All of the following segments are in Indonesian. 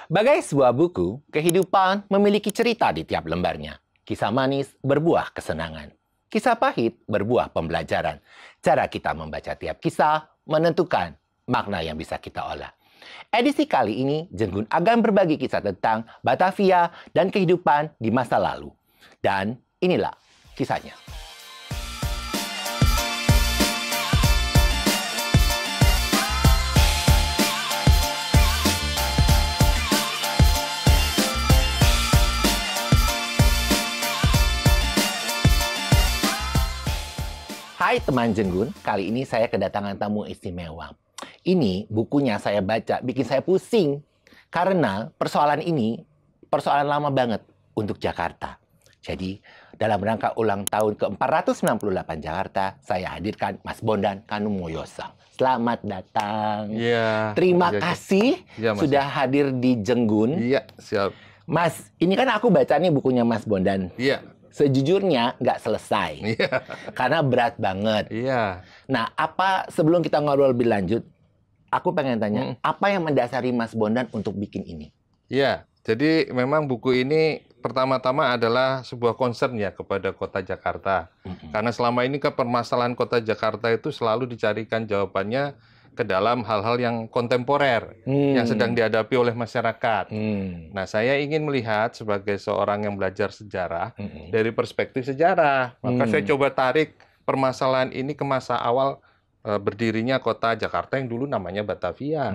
Bagai sebuah buku, kehidupan memiliki cerita di tiap lembarnya. Kisah manis berbuah kesenangan. Kisah pahit berbuah pembelajaran. Cara kita membaca tiap kisah menentukan makna yang bisa kita olah. Edisi kali ini, Jenggun akan berbagi kisah tentang Batavia dan kehidupan di masa lalu. Dan inilah kisahnya. Hai teman Jenggun, kali ini saya kedatangan tamu istimewa. Ini bukunya saya baca, bikin saya pusing. Karena persoalan ini, persoalan lama banget untuk Jakarta. Jadi, dalam rangka ulang tahun ke-468 Jakarta, saya hadirkan Mas Bondan Kanumoyoso. Selamat datang. Iya. Terima kasih ya, sudah hadir di Jenggun. Iya, siap. Mas, ini kan aku baca nih bukunya Mas Bondan. Iya. Sejujurnya nggak selesai. Iya. Karena berat banget. Iya. Nah, sebelum kita ngobrol lebih lanjut, aku pengen tanya, apa yang mendasari Mas Bondan untuk bikin ini? Iya. Jadi memang buku ini pertama-tama adalah sebuah concern ya kepada Kota Jakarta. Karena selama ini permasalahan Kota Jakarta itu selalu dicarikan jawabannya ke dalam hal-hal yang kontemporer yang sedang dihadapi oleh masyarakat. Nah, saya ingin melihat sebagai seorang yang belajar sejarah dari perspektif sejarah. Maka saya coba tarik permasalahan ini ke masa awal berdirinya Kota Jakarta yang dulu namanya Batavia.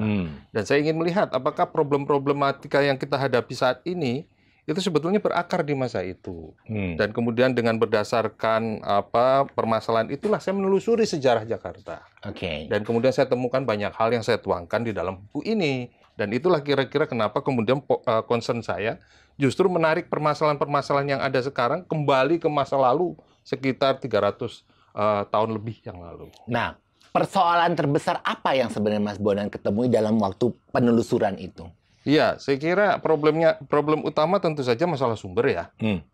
Dan saya ingin melihat apakah problematika yang kita hadapi saat ini itu sebetulnya berakar di masa itu. Dan kemudian dengan berdasarkan permasalahan itulah saya menelusuri sejarah Jakarta. Dan kemudian saya temukan banyak hal yang saya tuangkan di dalam buku ini. Dan itulah kira-kira kenapa kemudian concern saya justru menarik permasalahan-permasalahan yang ada sekarang kembali ke masa lalu sekitar 300 tahun lebih yang lalu. Nah, persoalan terbesar apa yang sebenarnya Mas Bondan ketemui dalam waktu penelusuran itu? Iya, saya kira problem utama tentu saja masalah sumber ya.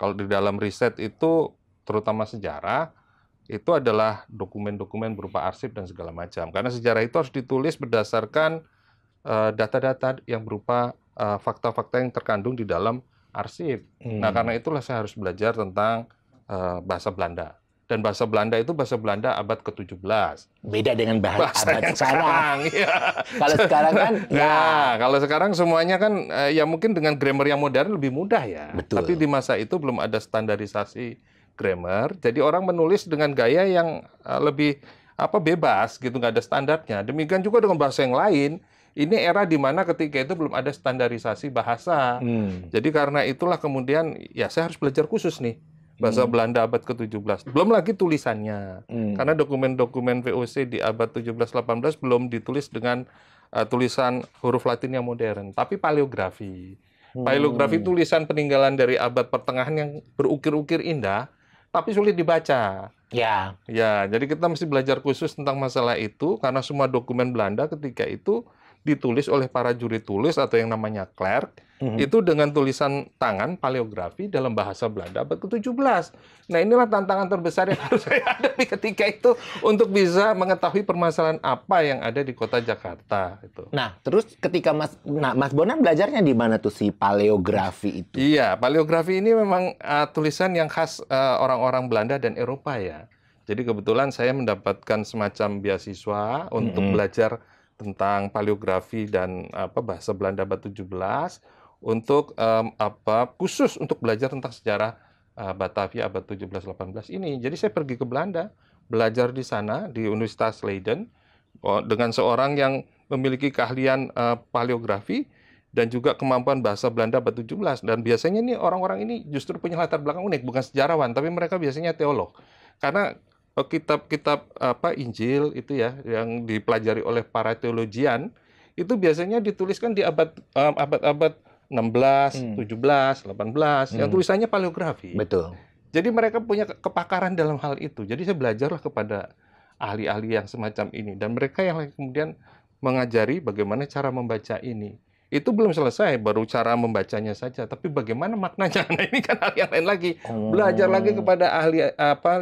Kalau di dalam riset itu, terutama sejarah, itu adalah dokumen-dokumen berupa arsip dan segala macam. Karena sejarah itu harus ditulis berdasarkan data-data yang berupa fakta-fakta yang terkandung di dalam arsip. Nah, karena itulah saya harus belajar tentang bahasa Belanda. Dan bahasa Belanda itu bahasa Belanda abad ke-17. Beda dengan bahasa abad sekarang. Ya. Kalau sekarang kan, kalau sekarang semuanya kan ya mungkin dengan grammar yang modern lebih mudah ya. Betul. Tapi di masa itu belum ada standarisasi grammar. Jadi orang menulis dengan gaya yang lebih bebas gitu, nggak ada standarnya. Demikian juga dengan bahasa yang lain. Ini era di mana ketika itu belum ada standarisasi bahasa. Jadi karena itulah kemudian ya saya harus belajar khusus nih. Bahasa Belanda abad ke-17. Belum lagi tulisannya. Karena dokumen-dokumen VOC di abad 17-18 belum ditulis dengan tulisan huruf Latin yang modern. Tapi paleografi. Paleografi tulisan peninggalan dari abad pertengahan yang berukir-ukir indah, tapi sulit dibaca. Ya, jadi kita mesti belajar khusus tentang masalah itu, karena semua dokumen Belanda ketika itu ditulis oleh para juri tulis atau yang namanya clerk, itu dengan tulisan tangan paleografi dalam bahasa Belanda abad ke-17. Nah, inilah tantangan terbesar yang harus saya hadapi ketika itu untuk bisa mengetahui permasalahan apa yang ada di Kota Jakarta. Itu. Nah, terus ketika Mas Bondan belajarnya di mana tuh si paleografi itu? Iya, paleografi ini memang tulisan yang khas orang-orang Belanda dan Eropa ya. Jadi kebetulan saya mendapatkan semacam beasiswa untuk belajar tentang paleografi dan bahasa Belanda abad 17 untuk khusus untuk belajar tentang sejarah Batavia abad 17-18 ini. Jadi saya pergi ke Belanda, belajar di sana di Universitas Leiden dengan seorang yang memiliki keahlian paleografi dan juga kemampuan bahasa Belanda abad 17. Dan biasanya nih orang-orang ini justru punya latar belakang unik, bukan sejarawan, tapi mereka biasanya teolog. Karena kitab-kitab Injil itu ya yang dipelajari oleh para teologian itu biasanya dituliskan di abad 16, 17, 18 yang tulisannya paleografi. Betul. Jadi mereka punya kepakaran dalam hal itu. Jadi saya belajarlah kepada ahli-ahli yang semacam ini dan mereka yang kemudian mengajari bagaimana cara membaca ini. Itu belum selesai, baru cara membacanya saja. Tapi bagaimana maknanya? Nah, ini kan hal yang lain lagi. Belajar lagi kepada ahli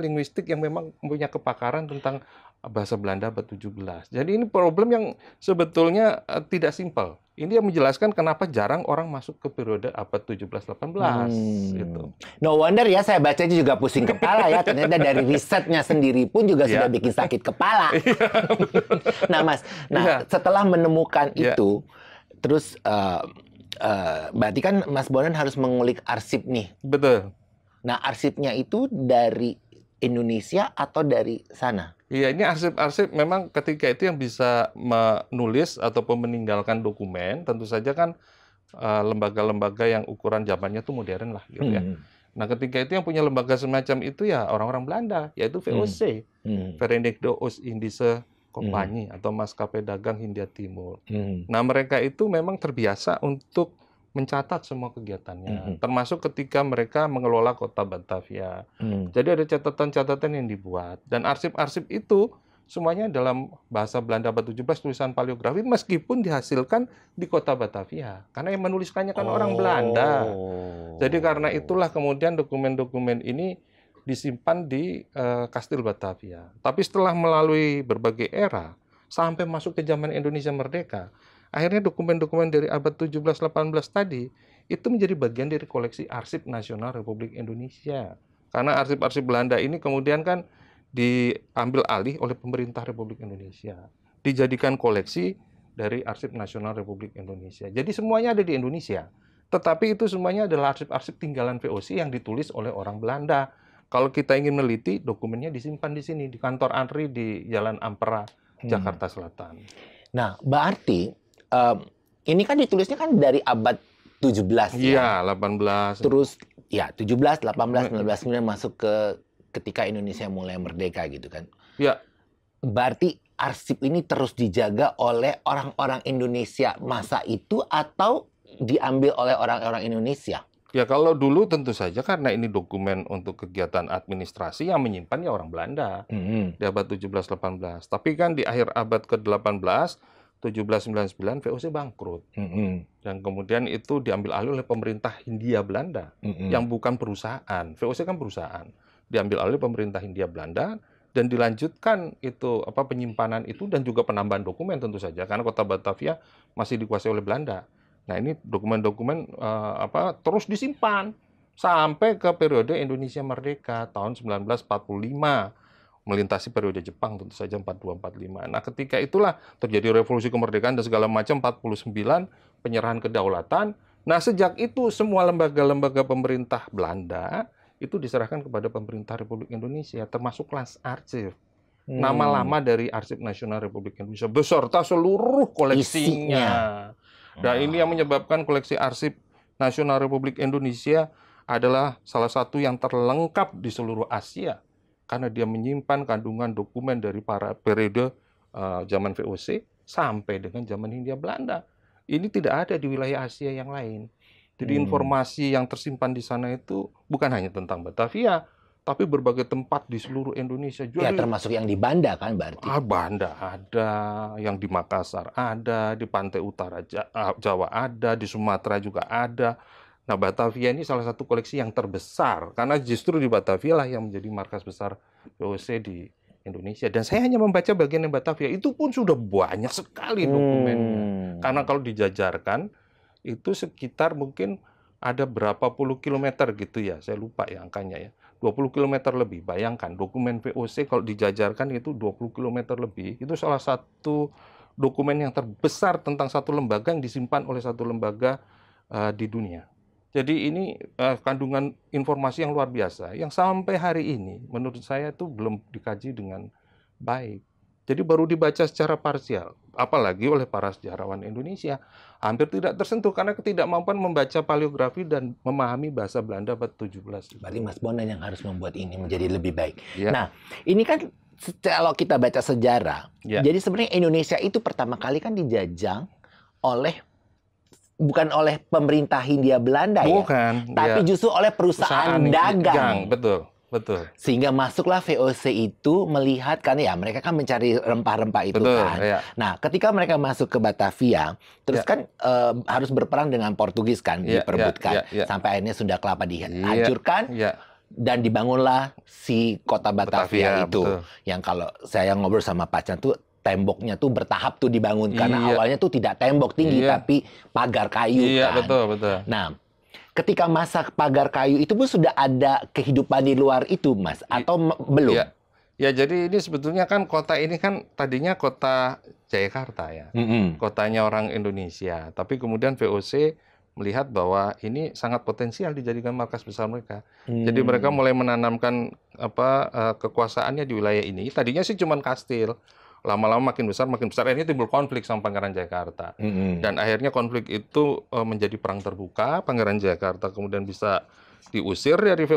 linguistik yang memang punya kepakaran tentang bahasa Belanda abad 17. Jadi ini problem yang sebetulnya tidak simpel. Ini yang menjelaskan kenapa jarang orang masuk ke periode abad 17-18 gitu. No wonder ya saya baca juga pusing kepala ya. Ternyata dari risetnya sendiri pun juga Iya. sudah bikin sakit kepala. Nah Mas, Iya. setelah menemukan Iya. itu, terus berarti kan Mas Bondan harus mengulik arsip nih. Betul. Nah arsipnya itu dari Indonesia atau dari sana? Iya, ini arsip-arsip memang ketika itu yang bisa menulis ataupun meninggalkan dokumen, tentu saja kan lembaga-lembaga yang ukuran zamannya tuh modern lah gitu ya. Nah, ketika itu yang punya lembaga semacam itu ya orang-orang Belanda, yaitu VOC, Verenigde Oost-Indische Compagnie atau Maskapai Dagang Hindia Timur. Nah, mereka itu memang terbiasa untuk mencatat semua kegiatannya, termasuk ketika mereka mengelola kota Batavia. Jadi ada catatan-catatan yang dibuat, dan arsip-arsip itu semuanya dalam bahasa Belanda abad 17 tulisan paleografi meskipun dihasilkan di kota Batavia, karena yang menuliskannya kan orang Belanda. Jadi karena itulah kemudian dokumen-dokumen ini disimpan di Kastil Batavia. Tapi setelah melalui berbagai era sampai masuk ke zaman Indonesia merdeka, akhirnya dokumen-dokumen dari abad 17-18 tadi itu menjadi bagian dari koleksi Arsip Nasional Republik Indonesia. Karena arsip-arsip Belanda ini kemudian kan diambil alih oleh pemerintah Republik Indonesia. Dijadikan koleksi dari Arsip Nasional Republik Indonesia. Jadi semuanya ada di Indonesia. Tetapi itu semuanya adalah arsip-arsip tinggalan VOC yang ditulis oleh orang Belanda. Kalau kita ingin meneliti, dokumennya disimpan di sini, di kantor ANRI di Jalan Ampera, Jakarta Selatan. Nah, berarti ini kan ditulisnya kan dari abad 17 ya. Iya, 18. Terus ya 17, 18, 19 kemudian masuk ke ketika Indonesia mulai merdeka gitu kan. Ya. Berarti arsip ini terus dijaga oleh orang-orang Indonesia masa itu atau diambil oleh orang-orang Indonesia? Ya kalau dulu tentu saja karena ini dokumen untuk kegiatan administrasi yang menyimpan ya orang Belanda di abad 17-18. Tapi kan di akhir abad ke-18, 1799 VOC bangkrut. Dan kemudian itu diambil alih oleh pemerintah Hindia Belanda yang bukan perusahaan. VOC kan perusahaan. Diambil alih pemerintah Hindia Belanda dan dilanjutkan itu penyimpanan itu dan juga penambahan dokumen tentu saja karena kota Batavia masih dikuasai oleh Belanda. Nah, ini dokumen-dokumen terus disimpan sampai ke periode Indonesia Merdeka tahun 1945. Melintasi periode Jepang tentu saja 42-45. Nah, ketika itulah terjadi revolusi kemerdekaan dan segala macam 49, penyerahan kedaulatan. Nah, sejak itu semua lembaga-lembaga pemerintah Belanda itu diserahkan kepada pemerintah Republik Indonesia, termasuk Lansarsip. Nama lama dari Arsip Nasional Republik Indonesia beserta seluruh koleksinya. Dan ini yang menyebabkan koleksi Arsip Nasional Republik Indonesia adalah salah satu yang terlengkap di seluruh Asia. Karena dia menyimpan kandungan dokumen dari para periode zaman VOC sampai dengan zaman Hindia Belanda. Ini tidak ada di wilayah Asia yang lain. Jadi informasi yang tersimpan di sana itu bukan hanya tentang Batavia, tapi berbagai tempat di seluruh Indonesia. Ya, termasuk yang di Banda kan berarti? Banda ada, yang di Makassar ada, di pantai utara Jawa ada, di Sumatera juga ada. Nah, Batavia ini salah satu koleksi yang terbesar, karena justru di Batavia lah yang menjadi markas besar VOC di Indonesia. Dan saya hanya membaca bagian yang Batavia, itu pun sudah banyak sekali dokumennya. Karena kalau dijajarkan, itu sekitar mungkin ada berapa puluh kilometer gitu ya, saya lupa ya angkanya ya. 20 km lebih, bayangkan dokumen VOC kalau dijajarkan itu 20 km lebih. Itu salah satu dokumen yang terbesar tentang satu lembaga yang disimpan oleh satu lembaga di dunia. Jadi ini kandungan informasi yang luar biasa, yang sampai hari ini menurut saya itu belum dikaji dengan baik. Jadi baru dibaca secara parsial, apalagi oleh para sejarawan Indonesia. Hampir tidak tersentuh karena ketidakmampuan membaca paleografi dan memahami bahasa Belanda abad 17. Berarti Mas Bondan yang harus membuat ini menjadi lebih baik. Ya. Nah, ini kan kalau kita baca sejarah, jadi sebenarnya Indonesia itu pertama kali kan dijajah bukan oleh pemerintah Hindia Belanda Bukan, tapi justru oleh perusahaan dagang. Betul. Sehingga masuklah VOC itu melihat, karena ya mereka kan mencari rempah-rempah itu kan. Ya. Nah, ketika mereka masuk ke Batavia, terus kan harus berperang dengan Portugis kan, diperebutkan. Sampai akhirnya Sunda Kelapa dihancurkan. Dan dibangunlah si kota Batavia itu. betul. Yang kalau saya ngobrol sama Pak Chan tuh temboknya tuh bertahap tuh dibangun. Karena Iya. awalnya tuh tidak tembok tinggi, Iya. tapi pagar kayu Iya, kan. betul. Nah, ketika masa pagar kayu itu pun sudah ada kehidupan di luar itu, Mas? Atau belum? Iya. Ya, jadi ini sebetulnya kan kota ini kan tadinya kota Jayakarta ya. Kotanya orang Indonesia. Tapi kemudian VOC melihat bahwa ini sangat potensial dijadikan markas besar mereka. Jadi mereka mulai menanamkan kekuasaannya di wilayah ini. Tadinya sih cuma kastil. Lama-lama makin besar. Akhirnya timbul konflik sama Pangeran Jayakarta. Dan akhirnya konflik itu menjadi perang terbuka. Pangeran Jayakarta kemudian bisa diusir dari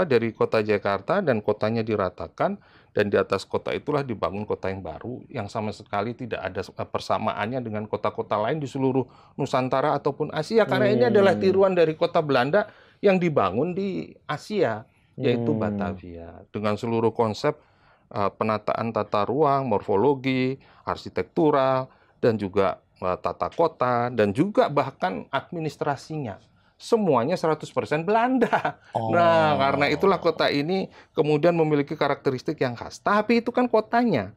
dari kota Jayakarta dan kotanya diratakan. Dan di atas kota itulah dibangun kota yang baru yang sama sekali tidak ada persamaannya dengan kota-kota lain di seluruh Nusantara ataupun Asia. Karena ini adalah tiruan dari kota Belanda yang dibangun di Asia, yaitu Batavia. Dengan seluruh konsep penataan tata ruang, morfologi, arsitektural, dan juga tata kota, dan juga bahkan administrasinya. Semuanya 100% Belanda. Nah, karena itulah kota ini kemudian memiliki karakteristik yang khas. Tapi itu kan kotanya.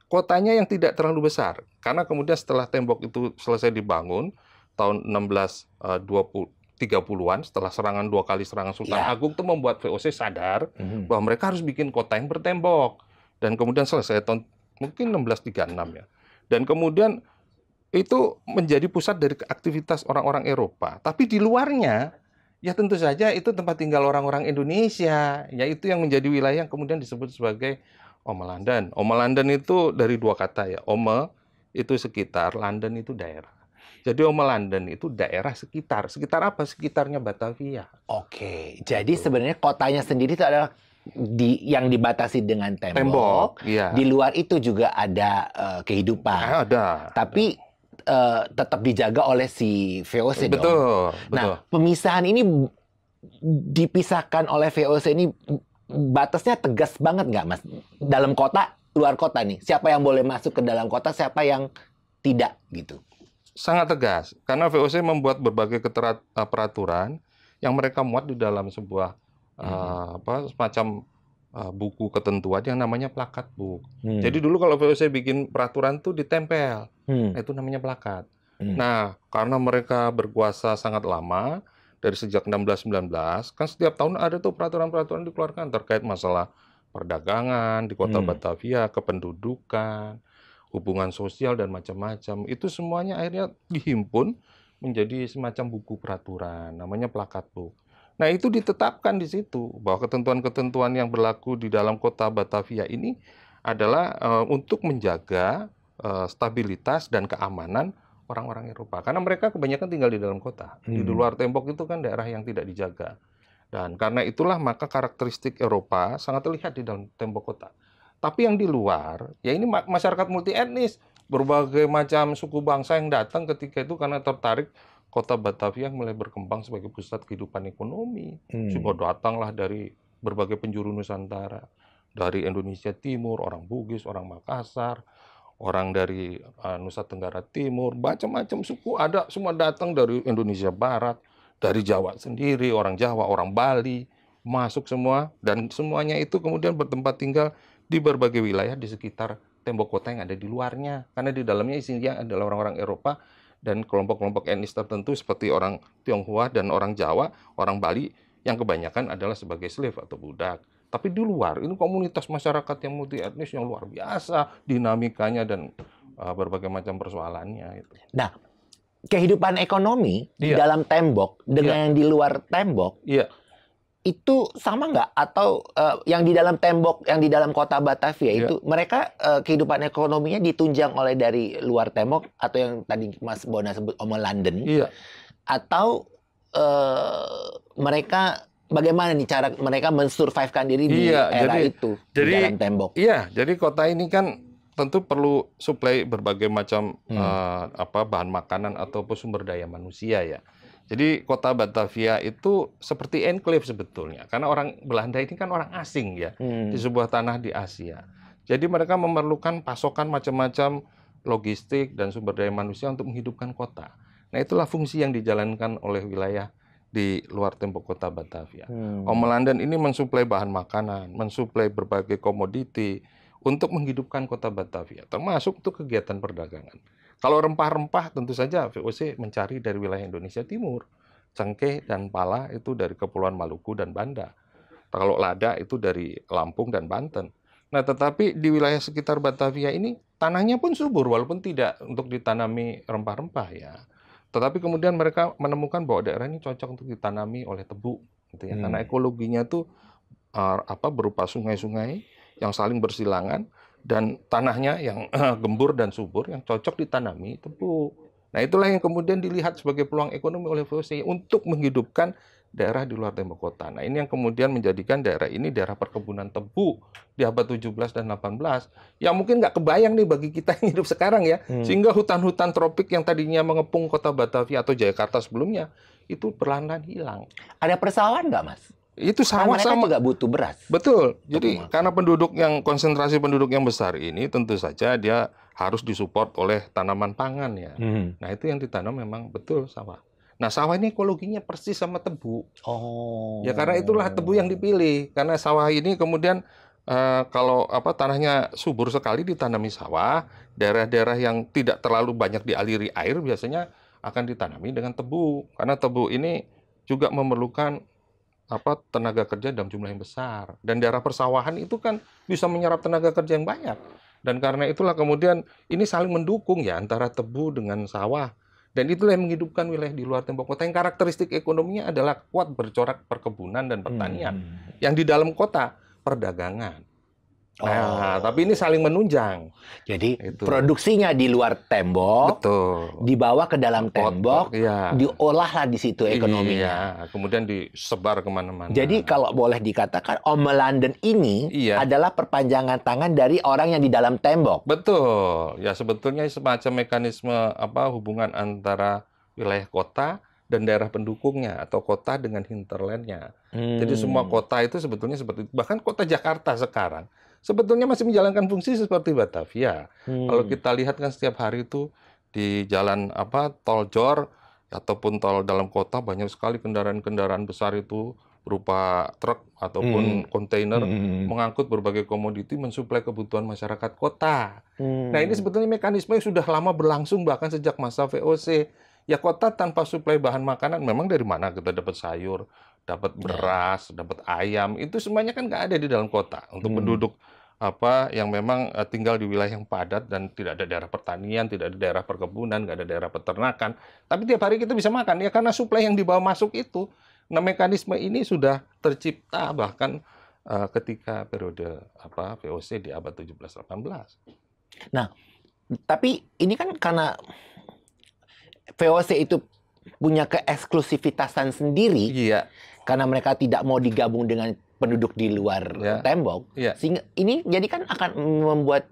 Kotanya yang tidak terlalu besar. Karena kemudian setelah tembok itu selesai dibangun, tahun 1630-an, setelah serangan 2 kali serangan Sultan Agung, itu membuat VOC sadar bahwa mereka harus bikin kota yang bertembok. Dan kemudian selesai tahun mungkin 1636 ya. Dan kemudian itu menjadi pusat dari aktivitas orang-orang Eropa. Tapi di luarnya, ya tentu saja itu tempat tinggal orang-orang Indonesia. Yaitu yang menjadi wilayah yang kemudian disebut sebagai Omelandan. Omelandan itu dari 2 kata ya. Ome itu sekitar, London itu daerah. Jadi Omelandan itu daerah sekitar. Sekitar apa? Sekitarnya Batavia. Oke, jadi sebenarnya kotanya sendiri itu adalah yang dibatasi dengan tembok. Iya. Di luar itu juga ada kehidupan. Ada. Tapi tetap dijaga oleh si VOC dong. Betul. Nah, pemisahan ini dipisahkan oleh VOC ini batasnya tegas banget nggak, Mas? Dalam kota, luar kota nih. Siapa yang boleh masuk ke dalam kota, siapa yang tidak gitu? Sangat tegas. Karena VOC membuat berbagai peraturan yang mereka muat di dalam sebuah semacam buku ketentuan yang namanya plakat book. Jadi dulu kalau VOC bikin peraturan tuh ditempel. Itu namanya plakat. Nah, karena mereka berkuasa sangat lama, dari sejak 1619, kan setiap tahun ada tuh peraturan-peraturan dikeluarkan terkait masalah perdagangan di kota Batavia, kependudukan, hubungan sosial, dan macam-macam. Itu semuanya akhirnya dihimpun menjadi semacam buku peraturan, namanya plakat book. Nah, itu ditetapkan di situ bahwa ketentuan-ketentuan yang berlaku di dalam kota Batavia ini adalah untuk menjaga stabilitas dan keamanan orang-orang Eropa. Karena mereka kebanyakan tinggal di dalam kota. Di luar tembok itu kan daerah yang tidak dijaga. Dan karena itulah maka karakteristik Eropa sangat terlihat di dalam tembok kota. Tapi yang di luar, ya ini masyarakat multi etnis. Berbagai macam suku bangsa yang datang ketika itu karena tertarik kota Batavia mulai berkembang sebagai pusat kehidupan ekonomi. Juga datanglah dari berbagai penjuru Nusantara. Dari Indonesia Timur, orang Bugis, orang Makassar, orang dari Nusa Tenggara Timur, macam-macam suku ada, semua datang dari Indonesia Barat, dari Jawa sendiri, orang Jawa, orang Bali, masuk semua. Dan semuanya itu kemudian bertempat tinggal di berbagai wilayah di sekitar tembok kota yang ada di luarnya. Karena di dalamnya isinya adalah orang-orang Eropa dan kelompok-kelompok etnis tertentu seperti orang Tionghoa dan orang Jawa, orang Bali, yang kebanyakan adalah sebagai slave atau budak. Tapi di luar, ini komunitas masyarakat yang multi etnis yang luar biasa, dinamikanya dan berbagai macam persoalannya. Nah, kehidupan ekonomi di dalam tembok dengan yang di luar tembok, itu sama nggak? Atau yang di dalam tembok, yang di dalam kota Batavia itu, mereka kehidupan ekonominya ditunjang oleh dari luar tembok, atau yang tadi Mas Bona sebut Omelandan, atau mereka bagaimana nih cara mereka mensurvivekan diri di era itu di dalam tembok? Iya, jadi kota ini kan tentu perlu suplai berbagai macam bahan makanan ataupun sumber daya manusia ya. Jadi kota Batavia itu seperti enclave sebetulnya, karena orang Belanda ini kan orang asing ya di sebuah tanah di Asia. Jadi mereka memerlukan pasokan macam-macam logistik dan sumber daya manusia untuk menghidupkan kota. Nah, itulah fungsi yang dijalankan oleh wilayah di luar tembok kota Batavia. Omelanden ini mensuplai bahan makanan, mensuplai berbagai komoditi untuk menghidupkan kota Batavia, termasuk untuk kegiatan perdagangan. Kalau rempah-rempah tentu saja VOC mencari dari wilayah Indonesia Timur. Cengkeh dan pala itu dari Kepulauan Maluku dan Banda. Kalau lada itu dari Lampung dan Banten. Nah, tetapi di wilayah sekitar Batavia ini tanahnya pun subur walaupun tidak untuk ditanami rempah-rempah ya. Tetapi kemudian mereka menemukan bahwa daerah ini cocok untuk ditanami oleh tebu, gitu ya. Karena ekologinya tuh berupa sungai-sungai yang saling bersilangan dan tanahnya yang gembur dan subur yang cocok ditanami tebu. Nah, itulah yang kemudian dilihat sebagai peluang ekonomi oleh VOC untuk menghidupkan daerah di luar tembok kota. Nah, ini yang kemudian menjadikan daerah ini daerah perkebunan tebu di abad 17 dan 18. Yang mungkin nggak kebayang nih bagi kita yang hidup sekarang ya. Sehingga hutan-hutan tropik yang tadinya mengepung kota Batavia atau Jakarta sebelumnya, itu perlahan-lahan hilang. Ada persawahan nggak, Mas? Itu Karena mereka sama-sama. juga butuh beras. Betul. Jadi karena konsentrasi penduduk yang besar ini tentu saja dia harus disupport oleh tanaman pangan ya. Nah, itu yang ditanam memang betul sawah. Nah, sawah ini ekologinya persis sama tebu. Ya karena itulah tebu yang dipilih. Karena sawah ini kemudian kalau tanahnya subur sekali ditanami sawah, daerah-daerah yang tidak terlalu banyak dialiri air biasanya akan ditanami dengan tebu. Karena tebu ini juga memerlukan tenaga kerja dalam jumlah yang besar. Dan daerah persawahan itu kan bisa menyerap tenaga kerja yang banyak. Dan karena itulah kemudian ini saling mendukung ya antara tebu dengan sawah. Dan itulah yang menghidupkan wilayah di luar tembok kota yang karakteristik ekonominya adalah kuat bercorak perkebunan dan pertanian. Yang di dalam kota perdagangan. Nah, tapi ini saling menunjang. Jadi produksinya di luar tembok, betul, dibawa ke dalam tembok, iya, diolahlah di situ ekonominya. Iya, kemudian disebar kemana-mana. Jadi kalau boleh dikatakan Omelanden ini adalah perpanjangan tangan dari orang yang di dalam tembok. Betul, ya sebetulnya semacam mekanisme hubungan antara wilayah kota dan daerah pendukungnya atau kota dengan hinterlandnya. Jadi semua kota itu sebetulnya seperti itu. Bahkan kota Jakarta sekarang sebetulnya masih menjalankan fungsi seperti Batavia. Kalau kita lihat kan setiap hari itu di jalan tol Jor ataupun tol dalam kota banyak sekali kendaraan-kendaraan besar itu berupa truk ataupun kontainer mengangkut berbagai komoditi mensuplai kebutuhan masyarakat kota. Nah, ini sebetulnya mekanisme yang sudah lama berlangsung bahkan sejak masa VOC. Ya kota tanpa suplai bahan makanan memang dari mana kita dapat sayur, dapat beras, dapat ayam, itu semuanya kan nggak ada di dalam kota. Untuk penduduk yang memang tinggal di wilayah yang padat dan tidak ada daerah pertanian, tidak ada daerah perkebunan, nggak ada daerah peternakan. Tapi tiap hari kita bisa makan ya karena suplai yang dibawa masuk itu. Nah, mekanisme ini sudah tercipta bahkan ketika periode VOC di abad 17-18. Nah, tapi ini kan karena VOC itu punya keeksklusifitasan sendiri, karena mereka tidak mau digabung dengan penduduk di luar tembok, sehingga ini jadi kan akan membuat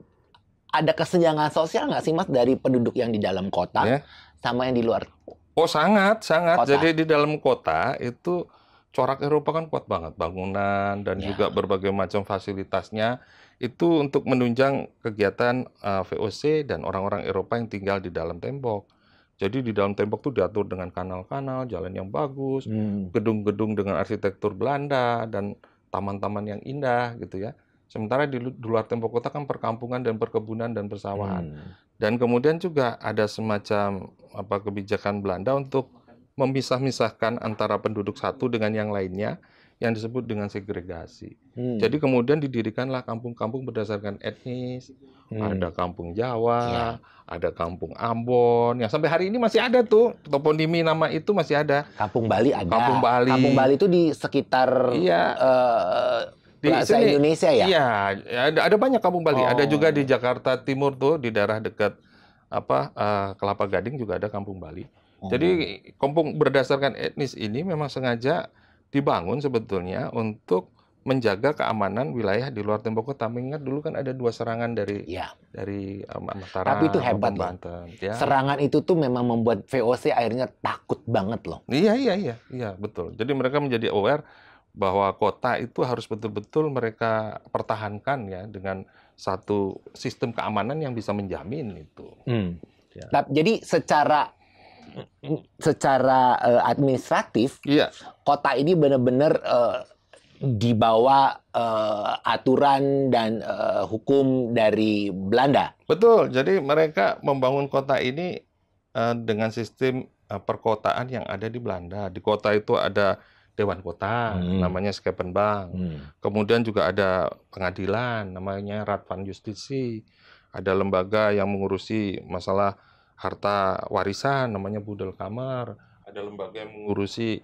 ada kesenjangan sosial nggak sih, Mas, dari penduduk yang di dalam kota sama yang di luar? Oh, sangat. Kota. Jadi di dalam kota itu corak Eropa kan kuat banget, bangunan dan juga berbagai macam fasilitasnya itu untuk menunjang kegiatan VOC dan orang-orang Eropa yang tinggal di dalam tembok. Jadi di dalam tembok itu diatur dengan kanal-kanal, jalan yang bagus, gedung-gedung dengan arsitektur Belanda dan taman-taman yang indah gitu ya. Sementara di luar tembok kota kan perkampungan dan perkebunan dan persawahan. Dan kemudian juga ada semacam kebijakan Belanda untuk memisah-misahkan antara penduduk satu dengan yang lainnya yang disebut dengan segregasi. Jadi kemudian didirikanlah kampung-kampung berdasarkan etnis. Ada kampung Jawa, ada kampung Ambon, yang sampai hari ini masih ada tuh toponimi nama itu masih ada. Kampung Bali ada. Kampung Bali. Kampung Bali itu di sekitar Plaza Indonesia ya? Iya, ada banyak kampung Bali. Ada juga di Jakarta Timur tuh di daerah dekat Kelapa Gading juga ada kampung Bali. Jadi kampung berdasarkan etnis ini memang sengaja dibangun sebetulnya untuk menjaga keamanan wilayah di luar tembok kota. Mengingat dulu kan ada 2 serangan dari Mataram. Tapi itu hebat loh. Banten. Serangan itu tuh memang membuat VOC akhirnya takut banget loh. Iya, betul. Jadi mereka menjadi aware bahwa kota itu harus betul-betul mereka pertahankan ya dengan satu sistem keamanan yang bisa menjamin itu. Jadi secara secara administratif, Iya, kota ini benar-benar di bawah aturan dan hukum dari Belanda. betul. Jadi mereka membangun kota ini dengan sistem perkotaan yang ada di Belanda. Di kota itu ada Dewan Kota, namanya Schepenbank. Kemudian juga ada pengadilan, namanya Raad van Justitie. Ada lembaga yang mengurusi masalah harta warisan, namanya Boedelkamer. Ada lembaga yang mengurusi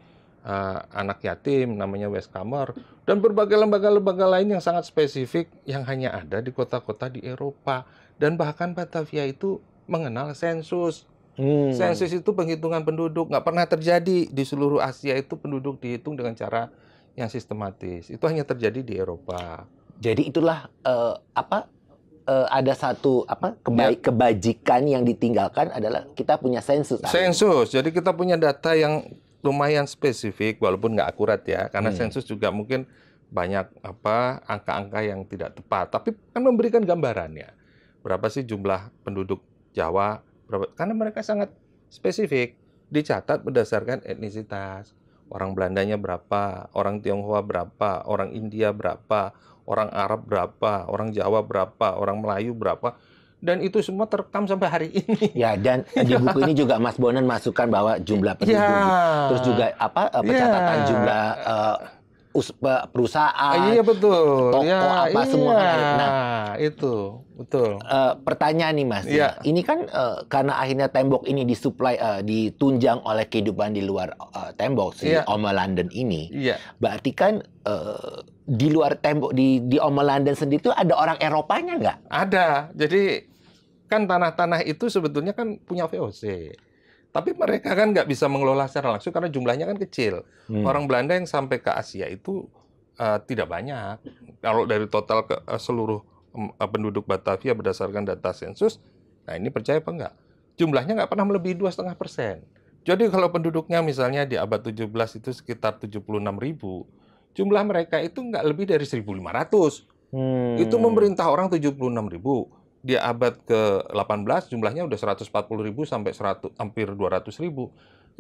anak yatim, namanya Westkamer. Dan berbagai lembaga-lembaga lain yang sangat spesifik yang hanya ada di kota-kota di Eropa. Dan bahkan Batavia itu mengenal sensus. Sensus itu penghitungan penduduk, nggak pernah terjadi di seluruh Asia itu penduduk dihitung dengan cara yang sistematis. Itu hanya terjadi di Eropa. Jadi itulah ada satu kebajikan yang ditinggalkan adalah kita punya sensus. Sensus, jadi kita punya data yang lumayan spesifik, walaupun nggak akurat ya, karena sensus juga mungkin banyak angka-angka yang tidak tepat, tapi kan memberikan gambarannya. Berapa sih jumlah penduduk Jawa? Karena mereka sangat spesifik, dicatat berdasarkan etnisitas. Orang Belandanya berapa, orang Tionghoa berapa, orang India berapa, orang Arab berapa, orang Jawa berapa, orang Melayu berapa. Dan itu semua terekam sampai hari ini. Ya, dan di buku ini juga Mas Bonan masukkan bahwa jumlah penduduk, terus juga pencatatan jumlah perusahaan, Iya betul, toko semua kan ada. Nah, itu betul. Pertanyaan nih Mas, ini kan karena akhirnya tembok ini ditunjang oleh kehidupan di luar tembok si Oma London ini, berarti kan di luar tembok di Oma London sendiri itu ada orang Eropanya nggak? Ada, jadi kan tanah-tanah itu sebetulnya kan punya VOC. Tapi mereka kan nggak bisa mengelola secara langsung karena jumlahnya kan kecil. Orang Belanda yang sampai ke Asia itu tidak banyak. Kalau dari total seluruh penduduk Batavia berdasarkan data sensus, nah ini percaya apa enggak? Jumlahnya nggak pernah melebihi 2,5%. Jadi kalau penduduknya misalnya di abad 17 itu sekitar 76.000, jumlah mereka itu nggak lebih dari 1.500. Itu memerintah orang 76.000. Di abad ke-18 jumlahnya udah 140.000 sampai hampir 200.000.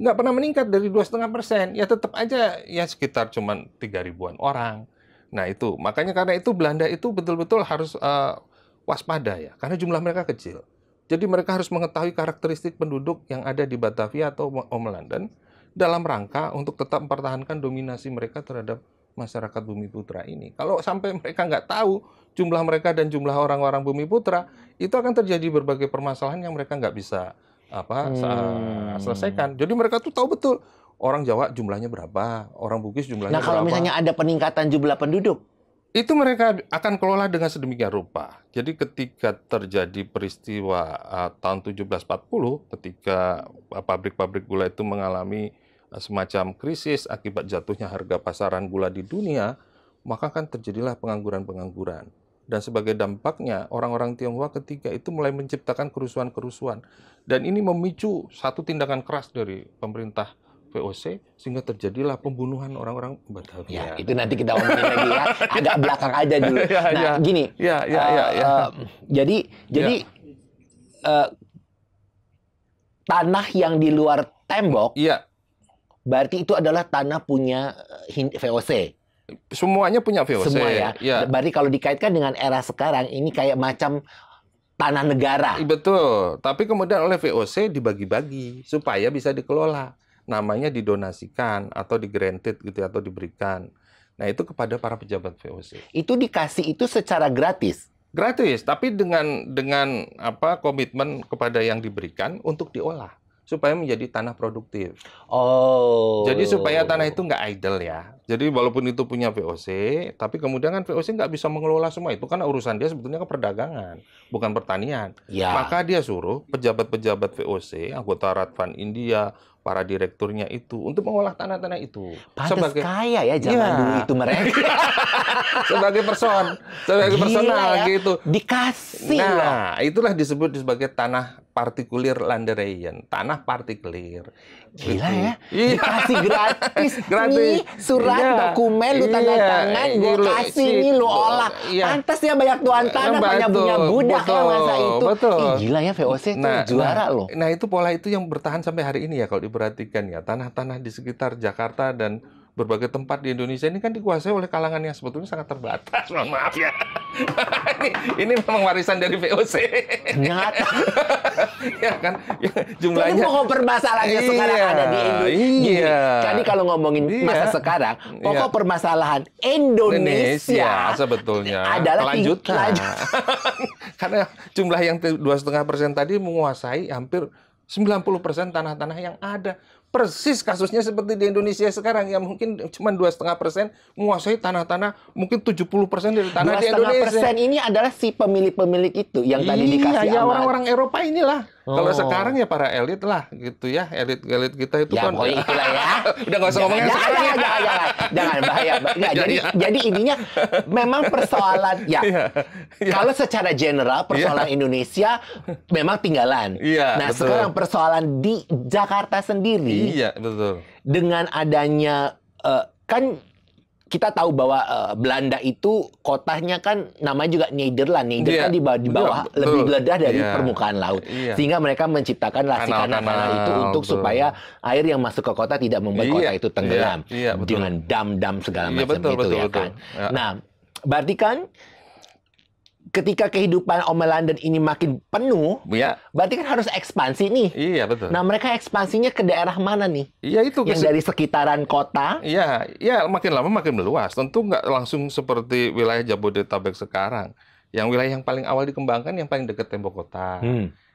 Nggak pernah meningkat dari 2,5%. Ya tetap aja ya sekitar cuman 3.000-an orang. Nah itu, makanya karena itu Belanda itu betul-betul harus waspada ya, karena jumlah mereka kecil. Jadi mereka harus mengetahui karakteristik penduduk yang ada di Batavia atau Oma London dalam rangka untuk tetap mempertahankan dominasi mereka terhadap masyarakat Bumi Putra ini. Kalau sampai mereka nggak tahu jumlah mereka dan jumlah orang-orang Bumi Putra, itu akan terjadi berbagai permasalahan yang mereka nggak bisa selesaikan. Jadi mereka tuh tahu betul orang Jawa jumlahnya berapa, orang Bugis jumlahnya berapa. Nah kalau misalnya ada peningkatan jumlah penduduk, itu mereka akan kelola dengan sedemikian rupa. Jadi ketika terjadi peristiwa tahun 1740, ketika pabrik-pabrik gula itu mengalami semacam krisis akibat jatuhnya harga pasaran gula di dunia, maka kan terjadilah pengangguran-pengangguran. Dan sebagai dampaknya, orang-orang Tionghoa ketika itu mulai menciptakan kerusuhan-kerusuhan. Dan ini memicu satu tindakan keras dari pemerintah VOC, sehingga terjadilah pembunuhan orang-orang Batavia. Ya, itu nanti kita omongin lagi ya. Agak belakang aja dulu. Nah, gini. Jadi tanah yang di luar tembok, berarti itu adalah tanah punya VOC. Semuanya punya VOC. Semua ya. Berarti kalau dikaitkan dengan era sekarang, ini kayak macam tanah negara. Betul. Tapi kemudian oleh VOC dibagi-bagi supaya bisa dikelola. Namanya didonasikan atau di-granted gitu atau diberikan. Nah, itu kepada para pejabat VOC. Itu dikasih itu secara gratis. Gratis, tapi dengan komitmen kepada yang diberikan untuk diolah supaya menjadi tanah produktif. Oh. Jadi supaya tanah itu nggak idle ya. Jadi walaupun itu punya VOC, tapi kemudian kan VOC nggak bisa mengelola semua itu karena urusan dia sebetulnya ke perdagangan, bukan pertanian. Ya. Maka dia suruh pejabat-pejabat VOC, anggota Raad van India, para direkturnya itu untuk mengolah tanah-tanah itu. Pantes kaya ya zaman dulu itu mereka. sebagai personal ya. gitu. Dikasih. Nah, itulah disebut sebagai tanah partikulir Landereien, tanah partikulir. Gila Gitu. ya, Iya. dikasih gratis. Gratis. Nih surat Iya. dokumen lu tanda tangan, Iya. gue Lu- kasih si- nih lu olah. Iya. Pantas ya banyak tuan tanah, banyak punya Betul, budak ya masa itu. betul. Ih, gila ya VOC tuh juara loh. Nah, itu pola itu yang bertahan sampai hari ini ya kalau diperhatikan ya. Tanah-tanah di sekitar Jakarta dan berbagai tempat di Indonesia ini kan dikuasai oleh kalangan yang sebetulnya sangat terbatas. Mohon maaf ya. ini memang warisan dari VOC. Ternyata. Ya kan? Ya, Itu jumlahnya pokok permasalahannya sekarang ada di Indonesia. Iya. Tadi kalau ngomongin Iya. masa sekarang, pokok Iya. permasalahan Indonesia sebetulnya adalah kelanjutan. Karena jumlah yang 2,5% tadi menguasai hampir 90% tanah-tanah yang ada. Persis kasusnya seperti di Indonesia sekarang yang mungkin cuma 2,5% menguasai tanah-tanah mungkin 70% dari tanah di Indonesia. 2,5% ini adalah si pemilik-pemilik itu yang tadi dikasih ya amanah. orang-orang Eropa inilah. Kalau Oh. sekarang ya para elit lah gitu ya, elit-elit kita itu Ya, kan. pokoknya itulah ya. Udah nggak usah ngomong yang sekarang ya. Jangan bahaya. Nggak, jadi intinya memang persoalan ya. Iya. Kalau secara general persoalan Indonesia memang tinggalan. Iya, Nah, betul. sekarang persoalan di Jakarta sendiri Iya, betul. dengan adanya kan kita tahu bahwa Belanda itu kotanya kan namanya juga Nederland. Nederland Iya, kan di bawah betul. lebih rendah dari Iya. permukaan laut. Iya. Sehingga mereka menciptakan kanal-kanal itu untuk betul. supaya air yang masuk ke kota tidak membuat Iya, kota itu tenggelam. iya, betul. Dengan dam-dam segala Iya, macam betul, itu betul, ya betul. kan. Ya. Nah, berarti kan ketika kehidupan Oma London ini makin penuh, Ya, berarti kan harus ekspansi nih. iya betul. Nah, mereka ekspansinya ke daerah mana nih? Iya itu Yang dari sekitaran kota? Iya, ya makin lama makin meluas. Tentu nggak langsung seperti wilayah Jabodetabek sekarang. Yang wilayah yang paling awal dikembangkan yang paling dekat tembok kota.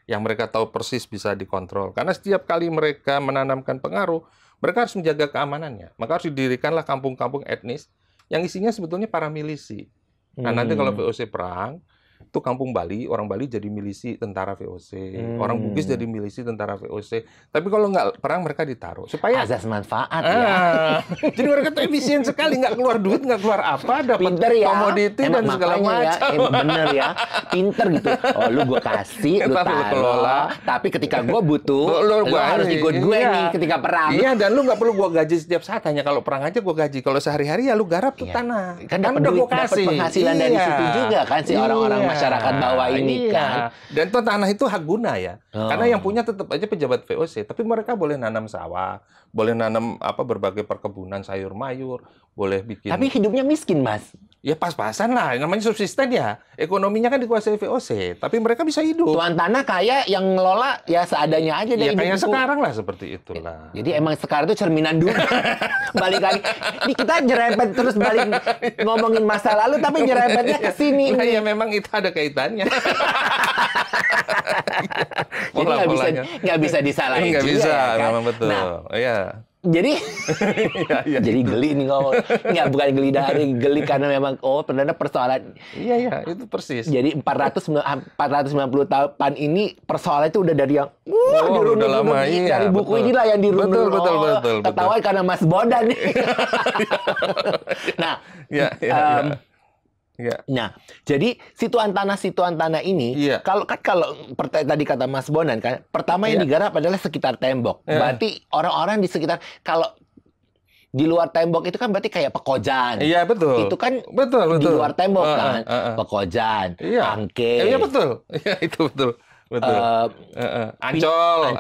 Yang mereka tahu persis bisa dikontrol. Karena setiap kali mereka menanamkan pengaruh, mereka harus menjaga keamanannya. Maka harus didirikanlah kampung-kampung etnis yang isinya sebetulnya para milisi. Nah, nanti kalau VOC perang, itu kampung Bali, orang Bali jadi milisi tentara VOC. Orang Bugis jadi milisi tentara VOC. Tapi kalau nggak perang, mereka ditaruh. Supaya Azas manfaat ya. jadi mereka tuh efisien sekali, nggak keluar duit, nggak keluar apa, dapat Pinter ya. komoditi dan Emang segala makanya macam. Ya, bener ya. Pinter gitu. Oh, lu gua kasih, lu Ntar lu taruh. kelola. Tapi ketika gua butuh, Lu lu harus ikut gue iya. nih ketika perang. Iya, dan lu nggak perlu gua gaji setiap saat. Hanya kalau perang aja gua gaji. Kalau sehari-hari ya lu garap tuh Iya. tanah. Kan dapat udah duit, gua dapat kasih. penghasilan dari Iya. situ juga kan si orang-orang Iya. masyarakat bawah ini Iya. kan. Dan tuh tanah itu hak guna ya. Oh. Karena yang punya tetap aja pejabat VOC. Tapi mereka boleh nanam sawah, boleh nanam berbagai perkebunan sayur mayur, boleh bikin. Tapi hidupnya miskin, Mas. Ya pas-pasan lah, namanya subsisten ya. Ekonominya kan dikuasai VOC, tapi mereka bisa hidup. Tuan tanah kaya yang ngelola ya seadanya aja Ya dari kayak hidup. sekarang lah seperti itulah. Jadi emang sekarang itu cerminan dulu. Balik lagi. Ini kita nyerempet terus balik ngomongin masa lalu tapi nyerempetnya ke sini. Nah, ya memang itu ada kaitannya. Jadi nggak bisa disalahin Nggak juga bisa, ya, kan? memang betul. Nah, Iya. jadi Iya. jadi geli nih ngomong. Nggak, bukan geli dari geli karena memang ternyata persoalan. Iya, itu persis. Jadi 490 tahun ini persoalan itu udah dari yang udah dirunut-runut. lama, iya, Dari buku betul. inilah yang dirunut. Betul. Ketawa karena Mas Bodan nih. Nah, Ya. nah, jadi situan tanah ini, Iya. kalau tadi kata Mas Bonan kan, pertama yang Iya. digarap adalah sekitar tembok. Iya. Berarti orang-orang di sekitar, kalau di luar tembok itu kan berarti kayak Pekojan. Iya, betul. Itu kan betul. di luar tembok kan, Heeh. Pekojan, Iya. Angke. Iya, betul. Iya, itu betul. Ancol,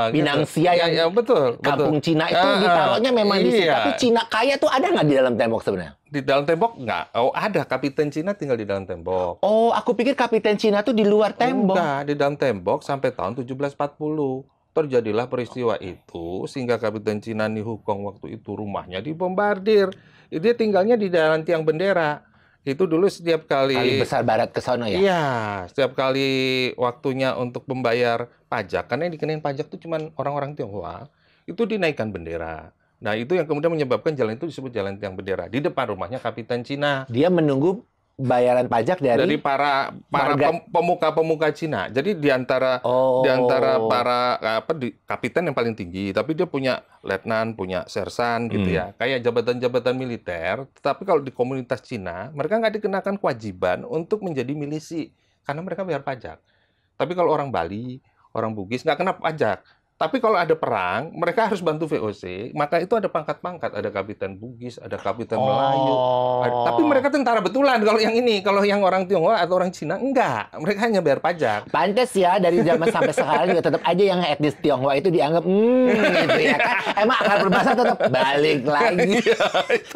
Pinangsia gitu. yang ya, betul. Kampung Cina itu ditaruhnya memang di situ. Iya. Tapi Cina kaya tuh ada nggak di dalam tembok sebenarnya? Di dalam tembok nggak? Oh, ada. Kapiten Cina tinggal di dalam tembok. Oh, aku pikir Kapiten Cina tuh di luar tembok. Enggak, di dalam tembok sampai tahun 1740. Terjadilah peristiwa itu sehingga Kapiten Cina Ni Hukong waktu itu rumahnya dibombardir. Dia tinggalnya di dalam tiang bendera. Itu dulu setiap kali Besar Barat ke sono ya? Iya, setiap kali waktunya untuk membayar pajak, karena yang dikenain pajak itu cuma orang-orang Tionghoa, itu dinaikkan bendera. Nah, itu yang kemudian menyebabkan jalan itu disebut Jalan Tiang Bendera. Di depan rumahnya Kapiten Cina. Dia menunggu bayaran pajak dari para warga. pemuka Cina. Jadi di antara para kapiten yang paling tinggi, tapi dia punya letnan, punya sersan gitu ya. Kayak jabatan-jabatan militer, tetapi kalau di komunitas Cina, mereka nggak dikenakan kewajiban untuk menjadi milisi karena mereka bayar pajak. Tapi kalau orang Bali, orang Bugis nggak kena pajak. Tapi kalau ada perang, mereka harus bantu VOC, maka itu ada pangkat-pangkat, ada Kapitan Bugis, ada Kapitan Melayu. Tapi mereka tentara betulan kalau yang ini, kalau yang orang Tionghoa atau orang Cina enggak, mereka hanya bayar pajak. Pantes ya dari zaman sampai sekarang juga tetap aja yang etnis Tionghoa itu dianggap gitu ya kan. Emang akar berbahasa tetap balik lagi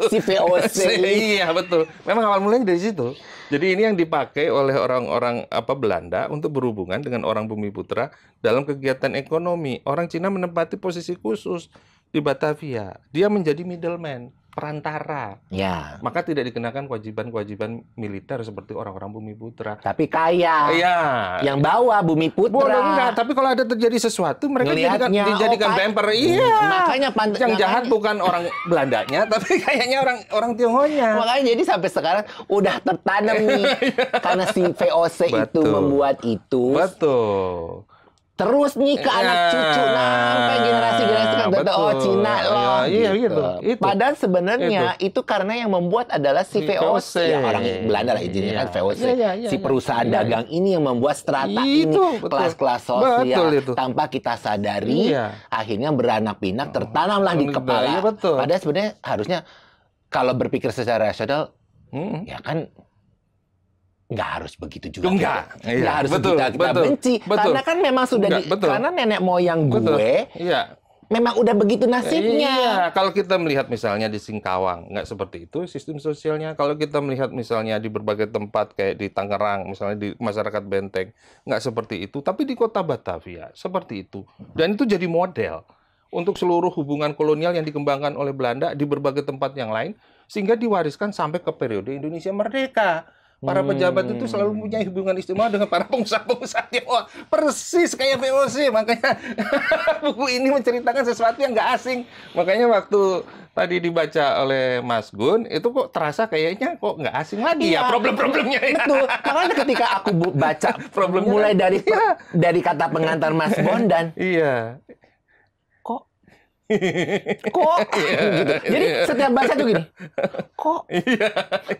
si VOC. Iya, betul. Memang awal mulanya dari situ. Jadi ini yang dipakai oleh orang-orang Belanda untuk berhubungan dengan orang Bumiputra dalam kegiatan ekonomi. Orang Cina menempati posisi khusus di Batavia. Dia menjadi middleman, perantara. Ya. Maka tidak dikenakan kewajiban-kewajiban militer seperti orang-orang Bumiputra. Tapi kaya. Iya. Yang bawa Bumiputra. Boleh enggak, tapi kalau ada terjadi sesuatu mereka dijadikan bemper. Iya. Makanya yang jahat bukan orang Belandanya, tapi kayaknya orang Tionghoanya. Makanya jadi sampai sekarang udah tertanam nih. Karena si VOC itu membuat itu. Betul. Terus nih ke anak cucu sampai generasi-generasi kan oh Cina loh gitu. Itu. Padahal sebenarnya itu karena yang membuat adalah si VOC. Ya, orang Belanda lah izinnya kan VOC. Si perusahaan dagang ini yang membuat strata ini, kelas-kelas sosial tanpa kita sadari akhirnya beranak pinak tertanamlah di kepala. Padahal sebenarnya harusnya kalau berpikir secara rasional ya kan nggak harus begitu juga. Nggak harus kita benci. Karena kan memang sudah karena nenek moyang gue memang udah begitu nasibnya. Iya, kalau kita melihat misalnya di Singkawang, nggak seperti itu sistem sosialnya. Kalau kita melihat misalnya di berbagai tempat kayak di Tangerang, misalnya di masyarakat Benteng, nggak seperti itu. Tapi di kota Batavia, seperti itu. Dan itu jadi model untuk seluruh hubungan kolonial yang dikembangkan oleh Belanda di berbagai tempat yang lain, sehingga diwariskan sampai ke periode Indonesia Merdeka. Para pejabat itu selalu punya hubungan istimewa dengan para pengusaha-pengusaha Tionghoa. Persis kayak VOC. Makanya buku ini menceritakan sesuatu yang nggak asing. Makanya waktu tadi dibaca oleh Mas Gun, itu kok terasa kayaknya kok nggak asing lagi ya problem-problemnya. Betul. Makanya ketika aku baca mulai dari kata pengantar Mas Bondan. Iya. Kok gitu. Jadi setiap baca tuh gini. Kok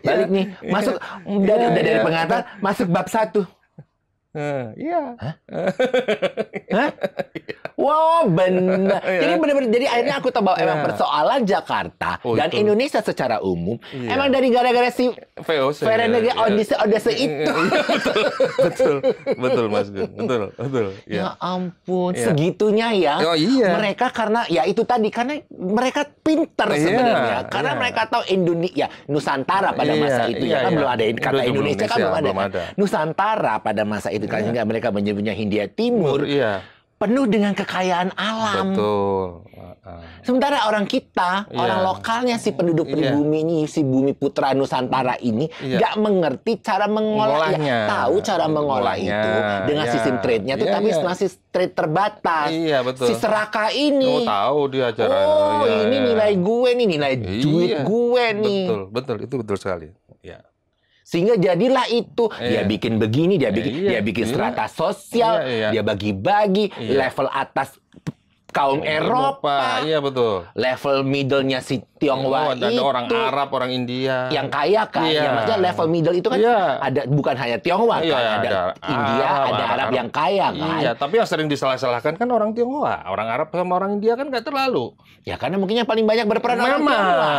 balik nih masuk dari pengantar masuk bab 1. Iya. Hah? Wow, benar. Jadi benar-benar jadi akhirnya aku tahu bahwa emang persoalan Jakarta dan Indonesia secara umum emang dari gara-gara si VOC. Ferenegi Odese itu. Betul Mas Gun. Betul. Ya ampun, segitunya ya. Mereka karena ya itu tadi karena mereka pinter sebenarnya. Karena mereka tahu Indonesia Nusantara pada masa itu ya kan belum ada kata Indonesia kan belum ada. Nusantara pada masa itu kan sehingga mereka menyebutnya Hindia Timur. Penuh dengan kekayaan alam. Betul. Sementara orang kita, orang lokalnya si penduduk pribumi ini, si Bumiputra Nusantara ini, nggak mengerti cara mengolahnya. Tahu cara mengolah itu dengan sistem trade-nya, tapi masih trade terbatas. Betul. Si Seraka ini. Tahu dia cara. Ini nilai gue nih, nilai duit gue nih. Betul. Itu betul sekali. Sehingga jadilah itu dia bikin begini, dia bikin strata sosial, dia bagi-bagi level atas kaum Eropa. Iya betul. Level middle-nya si Tionghoa ada itu. orang Arab, orang India. Yang kaya kan. Ya, maksudnya level middle itu kan ada bukan hanya Tionghoa kan. Ada India, ada Arab yang kaya kan. Iya, tapi yang sering disalah-salahkan kan orang Tionghoa. Orang Arab sama orang India kan nggak terlalu. Ya karena mungkin yang paling banyak berperan orang Tionghoa.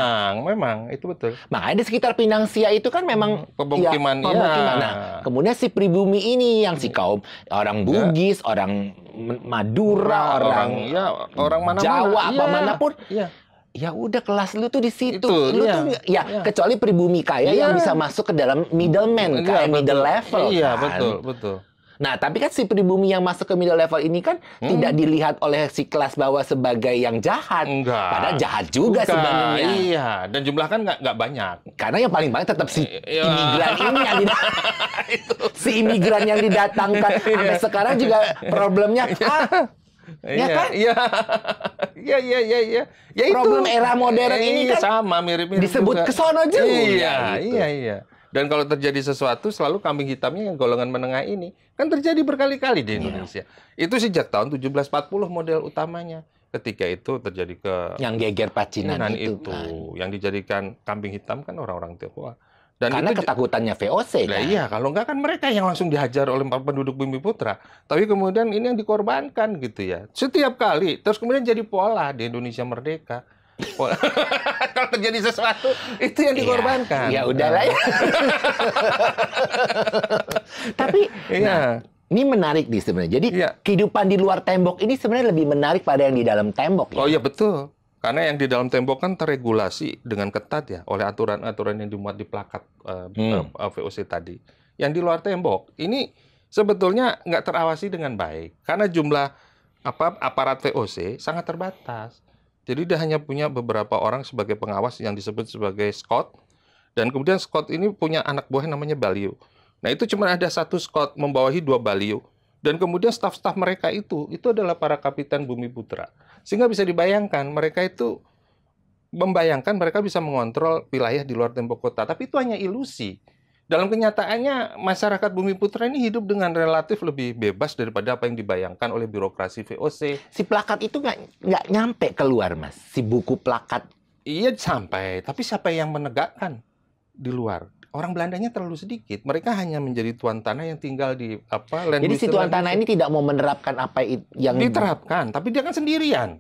Memang, itu betul. Makanya di sekitar Pinang Sia itu kan memang pemukiman. Nah, kemudian si pribumi ini yang si kaum orang Bugis, orang Madura, orang mana-mana. Jawa apa manapun. Ya udah kelas lu tuh di situ. Lu tuh kecuali pribumi kaya yang bisa masuk ke dalam middleman, kayak middle level Iya, kan. betul. Nah, tapi kan si pribumi yang masuk ke middle level ini kan tidak dilihat oleh si kelas bawah sebagai yang jahat. Padahal jahat juga sebenarnya. Iya, dan jumlah kan nggak banyak. Karena yang paling banyak tetap si imigran ini yang si imigran yang didatangkan sampai sekarang juga problemnya ya kan? Iya. Ya problem era modern ini kan sama mirip-mirip disebut kesono juga. Iya. Dan kalau terjadi sesuatu selalu kambing hitamnya yang golongan menengah ini kan terjadi berkali-kali di Indonesia. Itu sejak tahun 1740 model utamanya. Ketika itu terjadi ke yang geger pacinan itu yang dijadikan kambing hitam kan orang-orang Tionghoa. Dan Karena itu ketakutannya VOC Nah kan. iya, kalau enggak kan mereka yang langsung dihajar oleh penduduk Bumiputra. Tapi kemudian ini yang dikorbankan gitu ya. Setiap kali, terus kemudian jadi pola di Indonesia Merdeka. Kalau terjadi sesuatu, itu yang dikorbankan. Ya udahlah ya. Tapi Iya. ini menarik nih sebenarnya. Jadi Iya. kehidupan di luar tembok ini sebenarnya lebih menarik pada yang di dalam tembok. Oh iya betul. Karena yang di dalam tembok kan terregulasi dengan ketat ya oleh aturan-aturan yang dimuat di plakat VOC tadi. Yang di luar tembok ini sebetulnya nggak terawasi dengan baik karena jumlah aparat VOC sangat terbatas. Jadi dia hanya punya beberapa orang sebagai pengawas yang disebut sebagai scout, dan kemudian scout ini punya anak buah yang namanya Balio. Nah itu cuma ada satu scout membawahi 2 Balio. Dan kemudian staf-staf mereka itu adalah para kapitan Bumiputra. Sehingga bisa dibayangkan, mereka itu membayangkan mereka bisa mengontrol wilayah di luar tembok kota. Tapi itu hanya ilusi. Dalam kenyataannya, masyarakat Bumiputra ini hidup dengan relatif lebih bebas daripada apa yang dibayangkan oleh birokrasi VOC. Si plakat itu nggak nyampe keluar, Mas. Si buku plakat. Iya sampai, tapi siapa yang menegakkan di luar? Orang Belandanya terlalu sedikit. Mereka hanya menjadi tuan tanah yang tinggal di land Jadi si use tuan land tanah use. ini tidak mau menerapkan apa yang Diterapkan, tapi dia kan sendirian.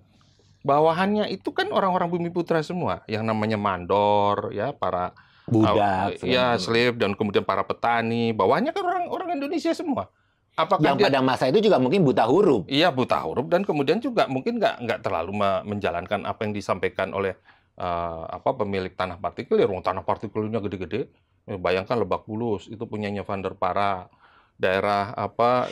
Bawahannya itu kan orang-orang Bumiputra semua, yang namanya mandor, ya para budak, ya slave, dan kemudian para petani. Bawahannya kan orang Indonesia semua. Apakah yang pada masa itu juga mungkin buta huruf. Iya buta huruf, dan kemudian juga mungkin nggak terlalu menjalankan apa yang disampaikan oleh pemilik tanah partikelir. Tanah partikelirnya gede-gede. Bayangkan Lebak Bulus itu punyanya Van der Para. Daerah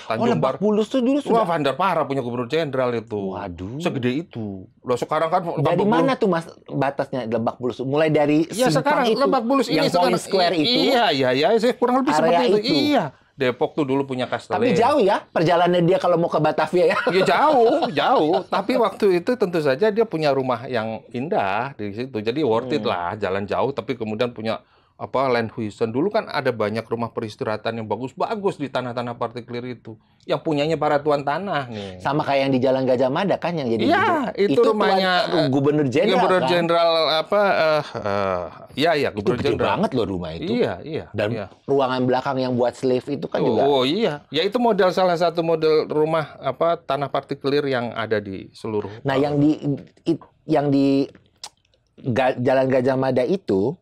Tanjung Lebak Bulus tuh dulu Wah, sudah. Van der Para punya gubernur jenderal itu. Waduh. Segede itu. Loh sekarang kan Dari mana tuh Mas batasnya Lebak Bulus? Mulai dari Ya simpang sekarang itu, Lebak Bulus yang ini sekarang Point Square itu. Iya, saya kurang lebih area seperti itu. itu. Iya. Depok tuh dulu punya Castellane. Tapi jauh ya perjalanan dia kalau mau ke Batavia ya. Ya jauh. Tapi waktu itu tentu saja dia punya rumah yang indah di situ. Jadi worth it lah, jalan jauh tapi kemudian punya land huizen. Dulu kan ada banyak rumah peristirahatan yang bagus-bagus di tanah-tanah partikelir itu. Yang punyanya para tuan tanah nih. Sama kayak yang di Jalan Gajah Mada kan yang jadi Iya, itu rumahnya Gubernur Jenderal. Gubernur kan? Jenderal Iya, Itu Gubernur gede Jenderal. banget loh rumah itu. Iya. Dan iya. ruangan belakang yang buat slave itu kan juga. Oh iya, ya itu salah satu model rumah tanah partikelir yang ada di seluruh. Nah, yang di Jalan Gajah Mada itu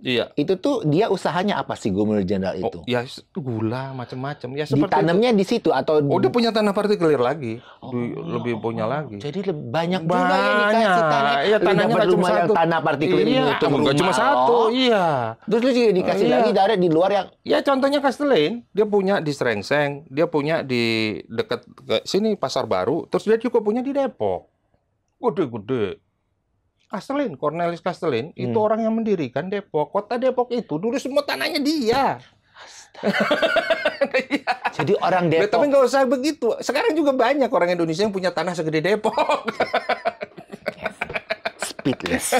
tuh dia usahanya apa sih Gubernur Jenderal itu? Ya gula macam-macam. Ya seperti Ditanamnya di situ atau dia punya tanah partikelir lagi, lebih Oh, punya lagi. Jadi banyak juga yang dikasih tanah. Iya, tanahnya nggak cuma rumah yang satu. tanah partikelir Iya, itu nggak cuma satu. Iya. Terus lu juga dikasih lagi dari di luar yang Ya contohnya Castellane, dia punya di Srengseng, dia punya di dekat sini Pasar Baru, terus dia juga punya di Depok. Gede-gede. Castellane, Cornelis Castellane, itu orang yang mendirikan Depok. Kota Depok itu dulu semua tanahnya dia. jadi orang Depok. Tapi nggak usah begitu. Sekarang juga banyak orang Indonesia yang punya tanah segede Depok. Speedless.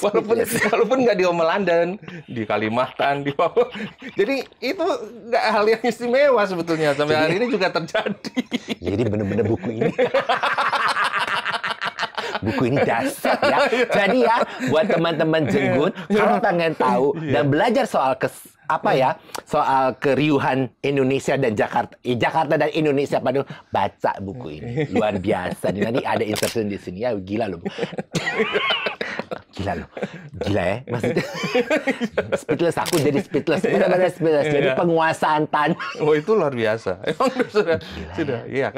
walaupun nggak di London, di Kalimantan, di Papua. Jadi itu nggak hal yang istimewa sebetulnya. Sampai hari ini juga terjadi. Jadi bener-bener buku ini. Buku ini dasar ya. Jadi ya, buat teman-teman jenggut, kalau pengen tahu dan belajar soal soal keriuhan Indonesia dan Jakarta, Jakarta dan Indonesia pada baca buku ini. Luar biasa. Nanti ada insertion di sini ya, gila loh. Gila loh. Gila ya. Maksudnya speedless, aku jadi speedless. Benar-benar speedless. Jadi penguasaan tanah. Oh, itu luar biasa. Emang sudah. Iya,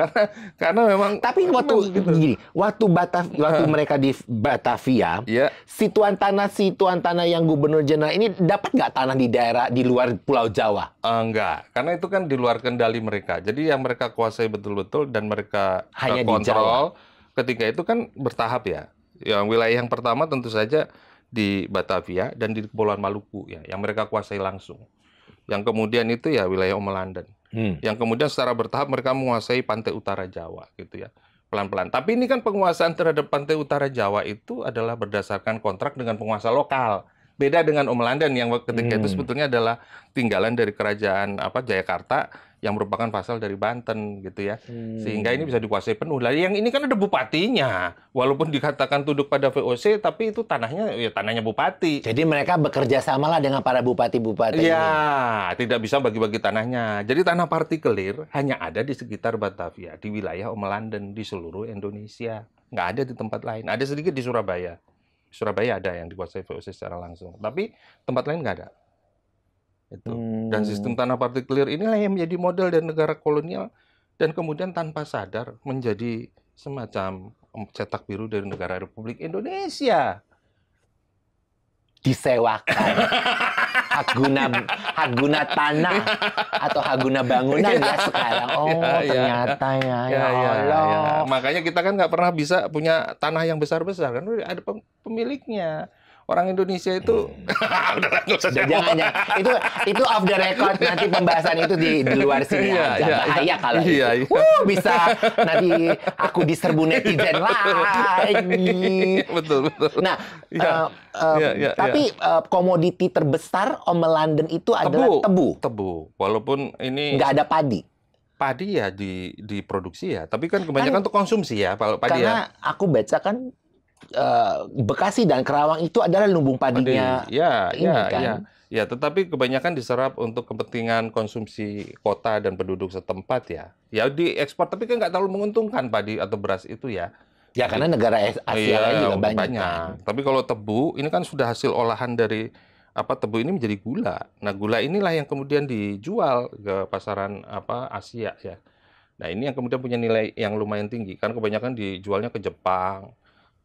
karena memang. Tapi waktu mereka di Batavia, si tuan tanah yang Gubernur Jenderal ini dapat nggak tanah di daerah di luar Pulau Jawa? Enggak, karena itu kan di luar kendali mereka. Jadi yang mereka kuasai betul-betul dan mereka hanya kontrol ketika itu kan bertahap ya. Yang wilayah yang pertama tentu saja di Batavia dan di Kepulauan Maluku ya, yang mereka kuasai langsung. Yang kemudian itu ya wilayah Omelandan. Yang kemudian secara bertahap mereka menguasai pantai utara Jawa gitu ya. Pelan-pelan. Tapi ini kan penguasaan terhadap pantai utara Jawa itu adalah berdasarkan kontrak dengan penguasa lokal. Beda dengan Omelanden yang ketika itu sebetulnya adalah tinggalan dari kerajaan Jayakarta yang merupakan vassal dari Banten gitu ya. Sehingga ini bisa dikuasai penuh. Lah yang ini kan ada bupatinya. Walaupun dikatakan tunduk pada VOC tapi itu tanahnya ya tanahnya bupati. Jadi mereka bekerja samalah dengan para bupati-bupati Iya, ini. tidak bisa bagi-bagi tanahnya. Jadi tanah partikelir hanya ada di sekitar Batavia, di wilayah Omelanden, di seluruh Indonesia. Nggak ada di tempat lain. Ada sedikit di Surabaya. Surabaya ada yang dikuasai VOC secara langsung. Tapi tempat lain nggak ada. Itu. Dan sistem tanah partikelir inilah yang menjadi model dari negara kolonial dan kemudian tanpa sadar menjadi semacam cetak biru dari negara Republik Indonesia. Disewakan hak guna tanah atau hak guna bangunan ya sekarang. Oh, ternyata ya Allah. Makanya kita kan nggak pernah bisa punya tanah yang besar-besar kan ada pemiliknya. Orang Indonesia itu jangan itu off the record, nanti pembahasan itu di luar sini aja. Bahaya kalau itu. Bisa nanti aku diserbu netizen lagi. Betul. Nah, tapi komoditi terbesar Omelanden itu adalah tebu. Tebu. Walaupun ini nggak ada padi. Padi ya diproduksi ya, tapi kan kebanyakan untuk konsumsi ya kalau padi ya. Karena aku baca kan Bekasi dan Kerawang itu adalah lumbung padinya. Ya, tetapi kebanyakan diserap untuk kepentingan konsumsi kota dan penduduk setempat ya. Ya diekspor, tapi kan nggak terlalu menguntungkan padi atau beras itu ya. Ya karena negara Asia lain juga banyak. Kan? Tapi kalau tebu ini kan sudah hasil olahan dari tebu ini menjadi gula. Nah gula inilah yang kemudian dijual ke pasaran Asia ya. Nah ini yang kemudian punya nilai yang lumayan tinggi. Kan kebanyakan dijualnya ke Jepang,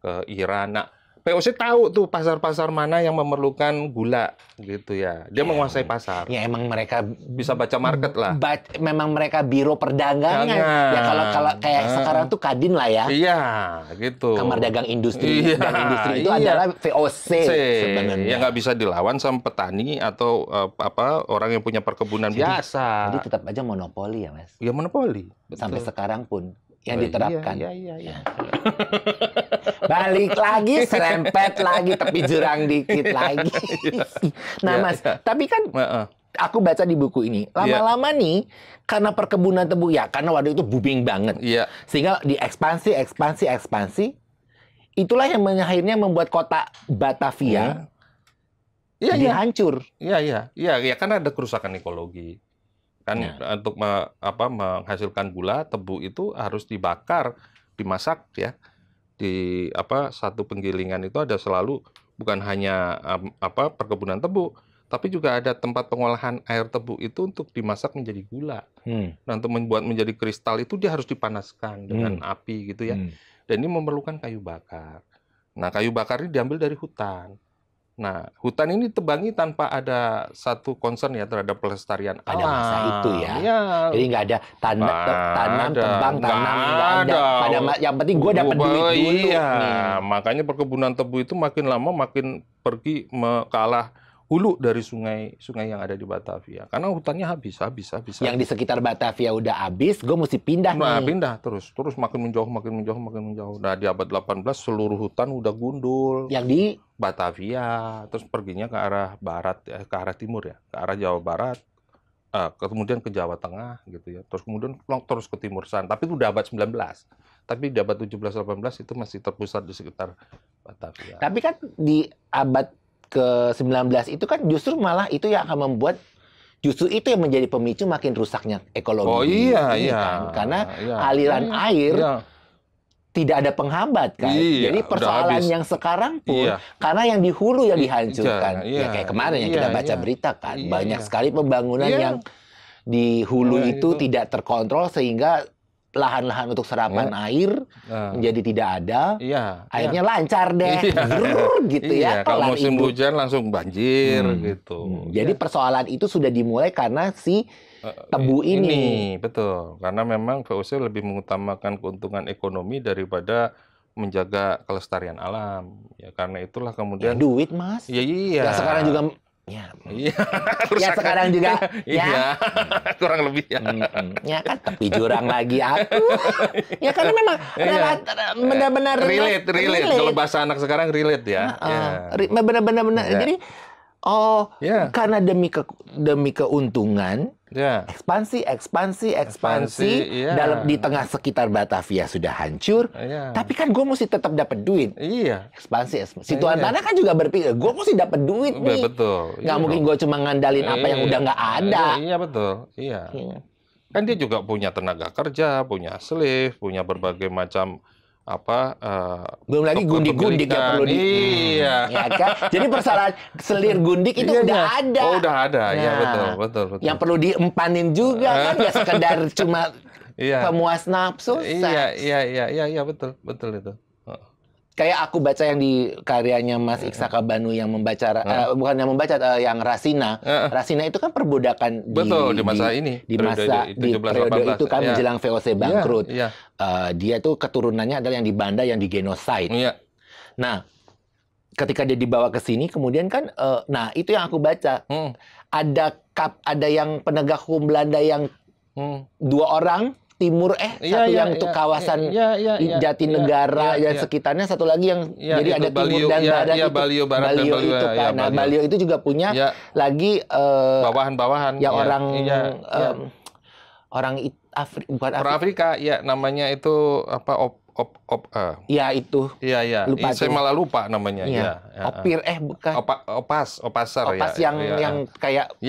ke Iran. Nah, VOC tahu tuh pasar-pasar mana yang memerlukan gula gitu ya. Dia menguasai pasar. Ya emang mereka bisa baca market lah. Memang mereka biro perdagangan. Ya kalau kayak sekarang tuh Kadin lah ya. Iya, gitu. Kamar Dagang Industri dan Industri itu adalah VOC sebenarnya. Yang nggak bisa dilawan sama petani atau orang yang punya perkebunan biasa. Jadi tetap aja monopoli ya, Mas. Ya monopoli. Sampai sekarang pun yang diterapkan. Iya. Balik lagi, serempet lagi, tepi jurang dikit lagi. Nah, Mas, tapi kan aku baca di buku ini, lama-lama nih, karena perkebunan tebu, ya karena waduh itu booming banget. Sehingga diekspansi, itulah yang akhirnya membuat kota Batavia jadi hancur. Iya, karena ada kerusakan ekologi. Kan untuk menghasilkan gula, tebu itu harus dibakar, dimasak ya. Di satu penggilingan itu ada selalu bukan hanya perkebunan tebu, tapi juga ada tempat pengolahan air tebu itu untuk dimasak menjadi gula. Nah, untuk membuat menjadi kristal itu dia harus dipanaskan dengan api gitu ya. Dan ini memerlukan kayu bakar. Nah, kayu bakar ini diambil dari hutan. Nah, hutan ini tebangi tanpa ada satu concern ya terhadap pelestarian alam. Pada masa itu ya. Jadi nggak ada tanam, tebang, tanam, nggak ada. Yang penting gue dapat duit dulu. Iya, makanya perkebunan tebu itu makin lama makin pergi ke arah hulu dari sungai yang ada di Batavia. Karena hutannya habis. Yang di sekitar Batavia udah habis, gue mesti pindah nih. Pindah terus makin menjauh. Nah, di abad 18 seluruh hutan udah gundul. Yang di Batavia, terus perginya ke arah barat, ke arah timur ya, ke arah Jawa Barat, kemudian ke Jawa Tengah gitu ya, terus kemudian terus ke timur sana. Tapi itu udah abad 19. Tapi di abad 17-18 itu masih terpusat di sekitar Batavia. Tapi kan di abad ke-19 itu kan justru malah itu yang akan membuat justru itu yang menjadi pemicu makin rusaknya ekologi. Oh iya. Kan? Karena aliran air tidak ada penghambat kan. Jadi persoalan yang sekarang pun karena yang di hulu yang dihancurkan. Ya kayak kemarin yang kita baca berita kan, banyak sekali pembangunan yang di hulu itu tidak terkontrol sehingga lahan-lahan untuk serapan air menjadi tidak ada. Akhirnya lancar deh. Gitu ya. Kalau musim hujan langsung banjir gitu. Jadi persoalan itu sudah dimulai karena si tebu ini. Betul. Karena memang VOC lebih mengutamakan keuntungan ekonomi daripada menjaga kelestarian alam. Ya karena itulah kemudian duit, Mas. Iya. Ya sekarang juga Ya, Iya, ya kerusakan. sekarang juga ya. Iya, kurang lebih ya. Ya kan tepi jurang lagi aku. Ya karena memang Iya. benar-benar Relate. Kalau bahasa anak sekarang relate ya. Benar-benar. Ya. Jadi Ya. karena demi keuntungan, Ya. ekspansi iya. di tengah sekitar Batavia sudah hancur. Iya. Tapi kan gue mesti tetap dapat duit. Iya. Ekspansi. Si tuan tanah kan juga berpikir, gue mesti dapat duit nih. Betul. Nggak mungkin gue cuma ngandalin apa yang udah nggak ada. Iya, betul. Iya. Kan dia juga punya tenaga kerja, punya slave, punya berbagai macam belum lagi gundik-gundik yang perlu Iya. ya kan? Jadi persoalan selir gundik itu udah ada. Oh, udah ada. Iya, Nah, betul. Yang perlu diempanin juga kan, nggak sekedar cuma pemuas nafsu. Iya, betul itu. Kayak aku baca yang di karyanya Mas Iksaka Banu yang membaca, bukan yang membaca, yang Rasina. Rasina itu kan perbudakan di masa ini. Di periode itu kan menjelang VOC bangkrut. Iya. Dia tuh keturunannya adalah yang di Banda yang di genosid. Iya. Nah, ketika dia dibawa ke sini, kemudian kan, nah itu yang aku baca. Ada yang penegak hukum Belanda yang 2 orang. Timur satu yang untuk kawasan Jatinegara dan sekitarnya, satu lagi yang jadi ada timur dan barat itu Balio barat dan Balio itu kan. Nah, Balio itu juga punya lagi bawahan-bawahan ya orang bukan Afrika ya, namanya itu ya itu iya lupa saya malah lupa namanya Opir bukan Opasar Opas yang kayak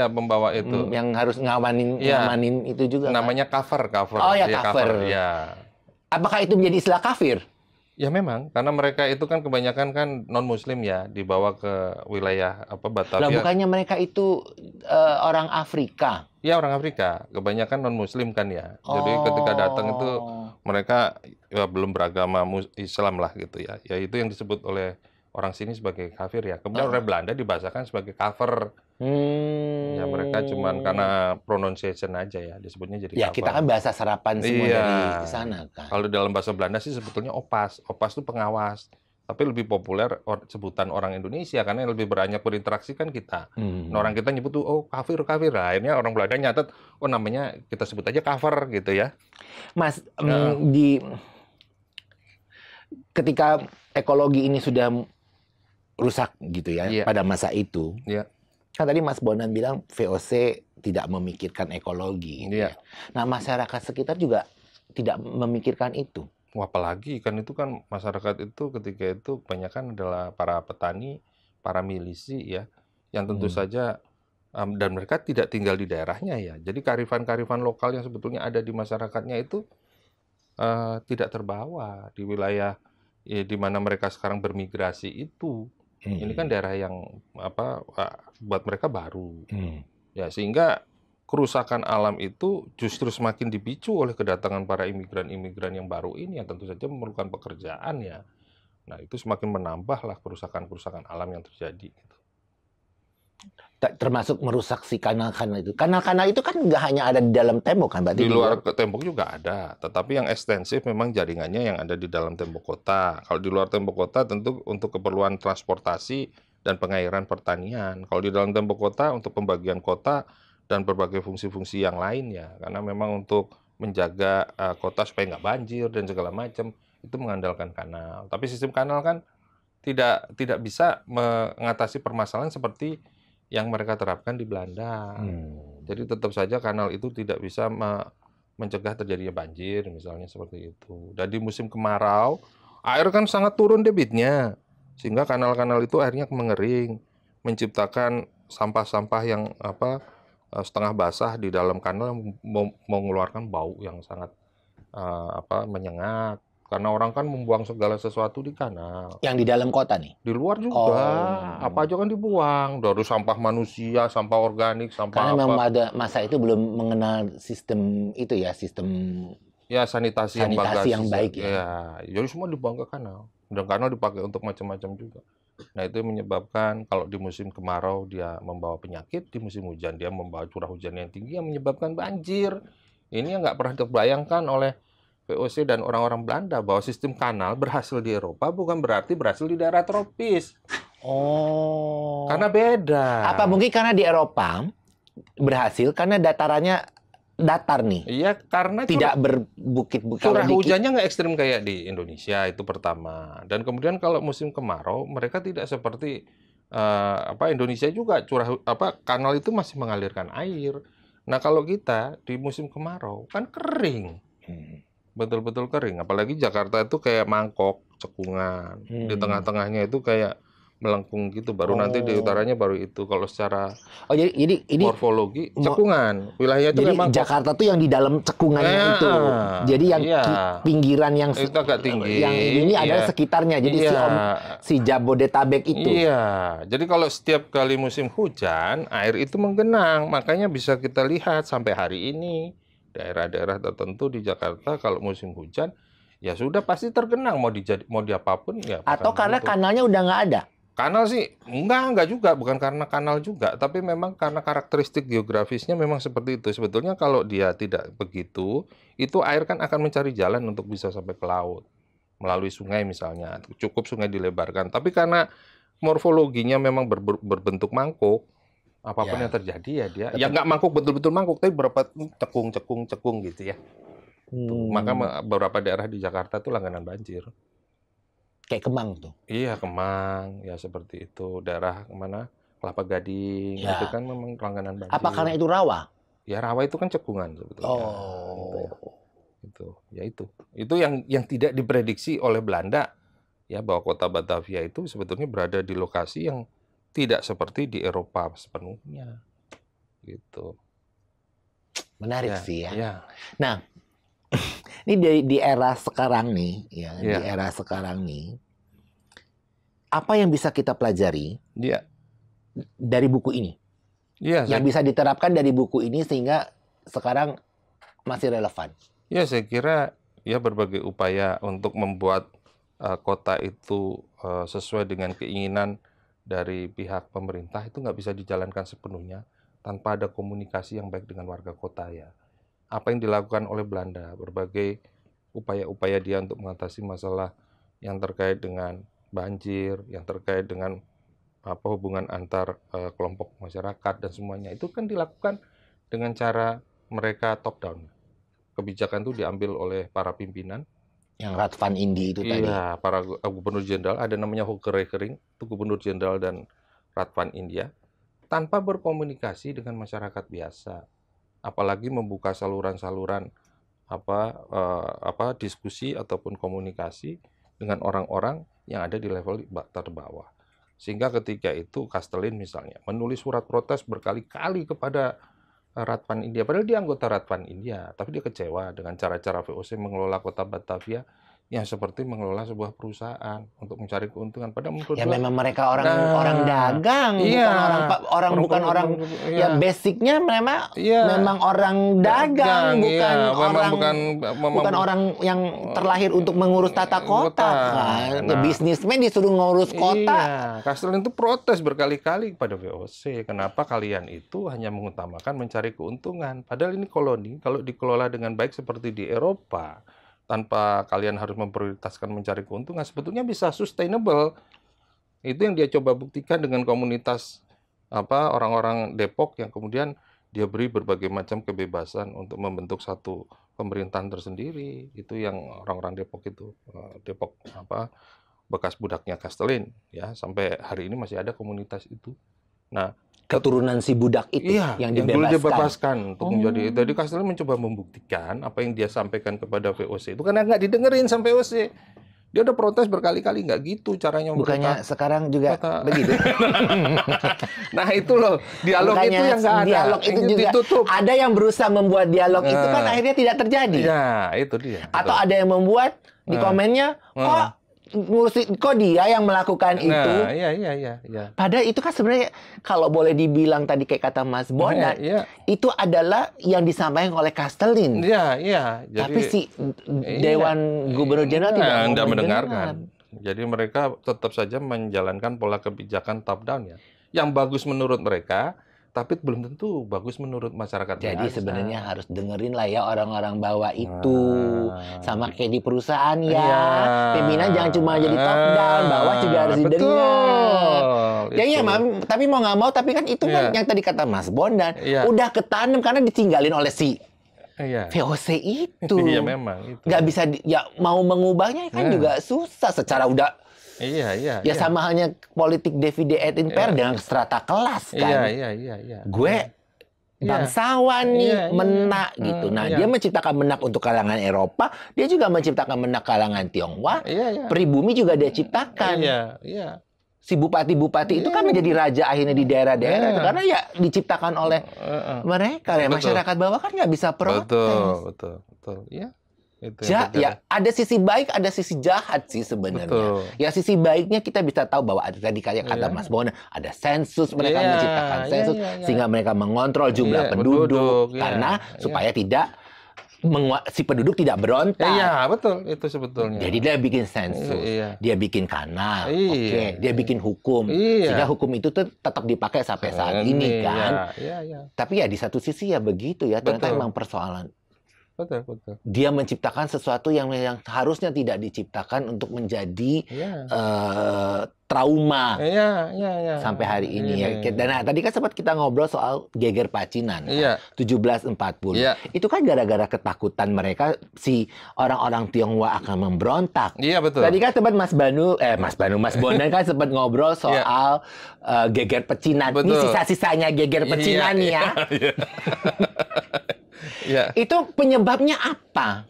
membawa itu yang harus ngamanin itu juga namanya kan? cover cover ya. Apakah itu menjadi istilah kafir? Ya memang, karena mereka itu kan kebanyakan kan non-muslim ya, dibawa ke wilayah Batavia. Lah bukannya mereka itu orang Afrika? Ya, orang Afrika, kebanyakan non-muslim kan ya. Jadi ketika datang itu mereka belum beragama Islam lah gitu ya. Ya itu yang disebut oleh orang sini sebagai kafir ya. Kemudian orang Belanda dibahasakan sebagai cover. Ya mereka cuman karena pronunciation aja ya disebutnya jadi ya cover. Kita kan bahasa serapan semua dari sana kan. Kalau dalam bahasa Belanda sih sebetulnya opas itu pengawas, tapi lebih populer sebutan orang Indonesia karena yang lebih banyak berinteraksi kan kita. Nah, orang kita nyebut tuh kafir lah. Akhirnya orang Belanda nyatet namanya kita sebut aja cover gitu ya. Mas, ketika ekologi ini sudah rusak gitu ya pada masa itu. Kan tadi Mas Bondan bilang VOC tidak memikirkan ekologi. Iya. Nah, masyarakat sekitar juga tidak memikirkan itu. Wah, apalagi kan itu kan masyarakat itu ketika itu kebanyakan adalah para petani, para milisi ya, yang tentu saja dan mereka tidak tinggal di daerahnya ya. Jadi kearifan-kearifan lokal yang sebetulnya ada di masyarakatnya itu tidak terbawa di wilayah di mana mereka sekarang bermigrasi itu. Ini kan daerah yang buat mereka baru. Ya, sehingga kerusakan alam itu justru semakin dipicu oleh kedatangan para imigran-imigran yang baru ini yang tentu saja memerlukan pekerjaan ya. Nah, itu semakin menambahlah kerusakan-kerusakan alam yang terjadi gitu. Termasuk merusak si kanal-kanal itu. Kanal-kanal itu kan nggak hanya ada di dalam tembok kan, berarti di luar tembok juga ada, tetapi yang ekstensif memang jaringannya yang ada di dalam tembok kota. Kalau di luar tembok kota tentu untuk keperluan transportasi dan pengairan pertanian. Kalau di dalam tembok kota untuk pembagian kota dan berbagai fungsi-fungsi yang lain ya, karena memang untuk menjaga kota supaya nggak banjir dan segala macam itu mengandalkan kanal. Tapi sistem kanal kan tidak bisa mengatasi permasalahan seperti yang mereka terapkan di Belanda. Jadi tetap saja kanal itu tidak bisa mencegah terjadinya banjir, misalnya seperti itu. Dan di musim kemarau, air kan sangat turun debitnya, sehingga kanal-kanal itu akhirnya mengering, menciptakan sampah-sampah yang setengah basah di dalam kanal yang mengeluarkan bau yang sangat menyengat. Karena orang kan membuang segala sesuatu di kanal. Yang di dalam kota nih? Di luar juga. Apa aja kan dibuang. Dari sampah manusia, sampah organik, sampah karena memang pada masa itu belum mengenal sistem itu ya, sistem sanitasi yang baik ya. Jadi semua dibuang ke kanal. Dan kanal dipakai untuk macam-macam juga. Nah, itu menyebabkan kalau di musim kemarau dia membawa penyakit, di musim hujan dia membawa curah hujan yang tinggi yang menyebabkan banjir. Ini yang nggak pernah terbayangkan oleh VOC dan orang-orang Belanda bahwa sistem kanal berhasil di Eropa bukan berarti berhasil di daerah tropis. Oh. Karena beda. Apa mungkin karena di Eropa berhasil karena datarannya datar nih. Iya, karena Tidak berbukit-bukit. curah hujannya nggak ekstrim kayak di Indonesia, itu pertama. Dan kemudian kalau musim kemarau, mereka tidak seperti Indonesia juga kanal itu masih mengalirkan air. Nah, kalau kita di musim kemarau kan kering. Betul-betul kering. Apalagi Jakarta itu kayak mangkok, cekungan. Di tengah-tengahnya itu kayak melengkung gitu. Baru nanti di utaranya baru itu. Kalau secara jadi ini morfologi cekungan. Wilayah itu jadi memang Jakarta tuh yang di dalam cekungannya itu. Jadi yang pinggiran yang itu agak tinggi. Yang ini adalah sekitarnya. Jadi si Jabodetabek itu. Iya. Jadi kalau setiap kali musim hujan, air itu menggenang. Makanya bisa kita lihat sampai hari ini daerah-daerah tertentu di Jakarta kalau musim hujan ya sudah pasti tergenang mau diapapun ya. Atau karena kanalnya udah nggak ada. Kanal sih enggak juga, bukan karena kanal juga, tapi memang karena karakteristik geografisnya memang seperti itu. Sebetulnya kalau dia tidak begitu, itu air kan akan mencari jalan untuk bisa sampai ke laut melalui sungai misalnya. Cukup sungai dilebarkan. Tapi karena morfologinya memang berbentuk mangkuk, apapun yang terjadi ya dia ya nggak mangkuk betul-betul mangkuk, tapi berapa cekung gitu ya. Maka beberapa daerah di Jakarta itu langganan banjir. Kayak Kemang tuh. Iya, Kemang, ya seperti itu. Daerah mana? Kelapa Gading, itu kan memang langganan banjir. Apa karena itu rawa? Ya, rawa itu kan cekungan sebetulnya. Oh. Itu yang tidak diprediksi oleh Belanda, ya, bahwa kota Batavia itu sebetulnya berada di lokasi yang tidak seperti di Eropa sepenuhnya. Gitu. Menarik sih ya. Ya. Nah, ini di era sekarang nih, di era sekarang nih, apa yang bisa kita pelajari dari buku ini? Yang bisa diterapkan dari buku ini sehingga sekarang masih relevan? Ya, saya kira ya berbagai upaya untuk membuat kota itu sesuai dengan keinginan dari pihak pemerintah itu nggak bisa dijalankan sepenuhnya tanpa ada komunikasi yang baik dengan warga kota ya. Apa yang dilakukan oleh Belanda, berbagai upaya-upaya dia untuk mengatasi masalah yang terkait dengan banjir, yang terkait dengan hubungan antar kelompok masyarakat dan semuanya, itu kan dilakukan dengan cara mereka top down. Kebijakan itu diambil oleh para pimpinan. Yang Ratvan Indi itu tadi. Iya, para gubernur jenderal, ada namanya Hoge Rekering, itu gubernur jenderal dan Ratvan India, tanpa berkomunikasi dengan masyarakat biasa. Apalagi membuka saluran-saluran diskusi ataupun komunikasi dengan orang-orang yang ada di level terbawah. Sehingga ketika itu Kastelin misalnya menulis surat protes berkali-kali kepada Ratvan India, padahal dia anggota Ratvan India, tapi dia kecewa dengan cara-cara VOC mengelola kota Batavia yang seperti mengelola sebuah perusahaan untuk mencari keuntungan. Padahal menurut memang mereka orang dagang, bukan orang basicnya memang orang dagang, bukan orang yang terlahir untuk mengurus tata kota kan. Bisnismen disuruh ngurus kota. Kastelin itu protes berkali-kali kepada VOC, kenapa kalian itu hanya mengutamakan mencari keuntungan, padahal ini koloni, kalau dikelola dengan baik seperti di Eropa, tanpa kalian harus memprioritaskan mencari keuntungan, sebetulnya bisa sustainable. Itu yang dia coba buktikan dengan komunitas orang-orang Depok yang kemudian dia beri berbagai macam kebebasan untuk membentuk satu pemerintahan tersendiri. Itu yang orang-orang Depok itu, bekas budaknya Kastelin, ya, sampai hari ini masih ada komunitas itu. Nah, keturunan si budak itu yang dibebaskan untuk menjadi. Jadi Kastelin mencoba membuktikan apa yang dia sampaikan kepada VOC itu karena nggak didengerin sampai VOC. Dia udah protes berkali-kali, nggak gitu caranya. Bukannya sekarang juga begitu. Nah itu loh, dialog itu yang nggak ada. Dialog itu juga ditutup. Ada yang berusaha membuat dialog itu kan akhirnya tidak terjadi. Ya, itu dia. Atau ada yang membuat di komennya, kok dia yang melakukan itu? Iya. Padahal itu kan sebenarnya kalau boleh dibilang tadi kayak kata Mas Bondan, itu adalah yang disampaikan oleh Kastelin. Iya. Tapi si Dewan Gubernur Jenderal tidak mendengarkan. Jadi mereka tetap saja menjalankan pola kebijakan top down ya. Yang bagus menurut mereka, tapi belum tentu bagus menurut masyarakat. Jadi sebenarnya harus dengerin lah ya orang-orang bawah itu. Sama kayak di perusahaan ya. Pimpinan jangan cuma jadi top down, bawah juga harus didengar. Ya iya, itu. tapi mau nggak mau, tapi kan itu kan yang tadi kata Mas Bondan, udah ketanam karena ditinggalin oleh si VOC itu. Iya memang itu. Nggak bisa, ya mau mengubahnya kan juga susah secara udah. Iya. Sama halnya politik divide et impera dengan strata kelas kan. Iya. Gue bangsawan nih, menak gitu. Nah, dia menciptakan menak untuk kalangan Eropa, dia juga menciptakan menak kalangan Tionghoa. Pribumi juga dia ciptakan. Iya. Si bupati-bupati itu kan menjadi raja akhirnya di daerah-daerah itu karena ya diciptakan oleh mereka. Ya masyarakat bawah kan nggak bisa protes. Betul. Iya. Ya ada sisi baik, ada sisi jahat sih sebenarnya. Ya sisi baiknya kita bisa tahu bahwa ada tadi kayak kata Mas Bona, ada sensus, mereka menciptakan sensus sehingga mereka mengontrol jumlah penduduk karena supaya tidak si penduduk tidak berontak. Iya, betul itu sebetulnya. Jadi dia bikin sensus, dia bikin kanal, dia bikin hukum, sehingga hukum itu tuh tetap dipakai sampai saat ini kan. Tapi ya di satu sisi ya begitu ya, ternyata emang persoalan. Betul. Dia menciptakan sesuatu yang harusnya tidak diciptakan untuk menjadi trauma sampai hari ini ya. Dan tadi kan sempat kita ngobrol soal geger pacinan, 1740. Itu kan gara-gara ketakutan mereka si orang-orang Tionghoa akan memberontak. Iya betul. Tadi kan sempat Mas Bondan kan sempat ngobrol soal geger pecinan. Ini sisa-sisanya geger pecinan ya. Itu penyebabnya apa?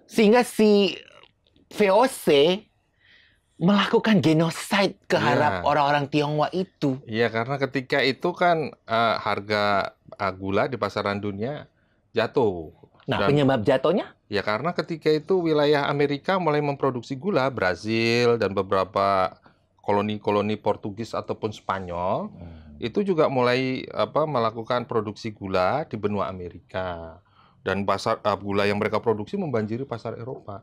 Sehingga si VOC melakukan genosida terhadap orang-orang Tionghoa itu. Iya, karena ketika itu kan harga gula di pasaran dunia jatuh. Nah, penyebab jatuhnya? Ya karena ketika itu wilayah Amerika mulai memproduksi gula, Brazil dan beberapa koloni-koloni Portugis ataupun Spanyol itu juga mulai melakukan produksi gula di benua Amerika, dan pasar gula yang mereka produksi membanjiri pasar Eropa,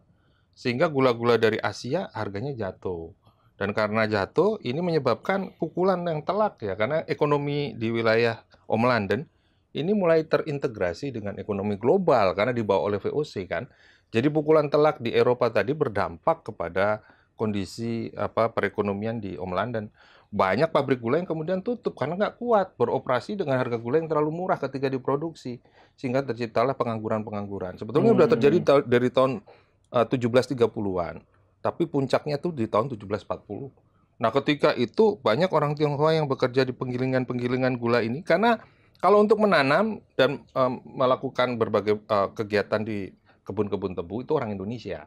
sehingga gula-gula dari Asia harganya jatuh. Dan karena jatuh ini menyebabkan pukulan yang telak ya, karena ekonomi di wilayah Om London ini mulai terintegrasi dengan ekonomi global karena dibawa oleh VOC kan. Jadi pukulan telak di Eropa tadi berdampak kepada kondisi perekonomian di Om London. Banyak pabrik gula yang kemudian tutup karena nggak kuat beroperasi dengan harga gula yang terlalu murah ketika diproduksi, sehingga terciptalah pengangguran-pengangguran. Sebetulnya sudah terjadi dari tahun 1730-an, tapi puncaknya tuh di tahun 1740. Nah, ketika itu banyak orang Tionghoa yang bekerja di penggilingan-penggilingan gula ini, karena kalau untuk menanam dan melakukan berbagai kegiatan di kebun-kebun tebu itu orang Indonesia.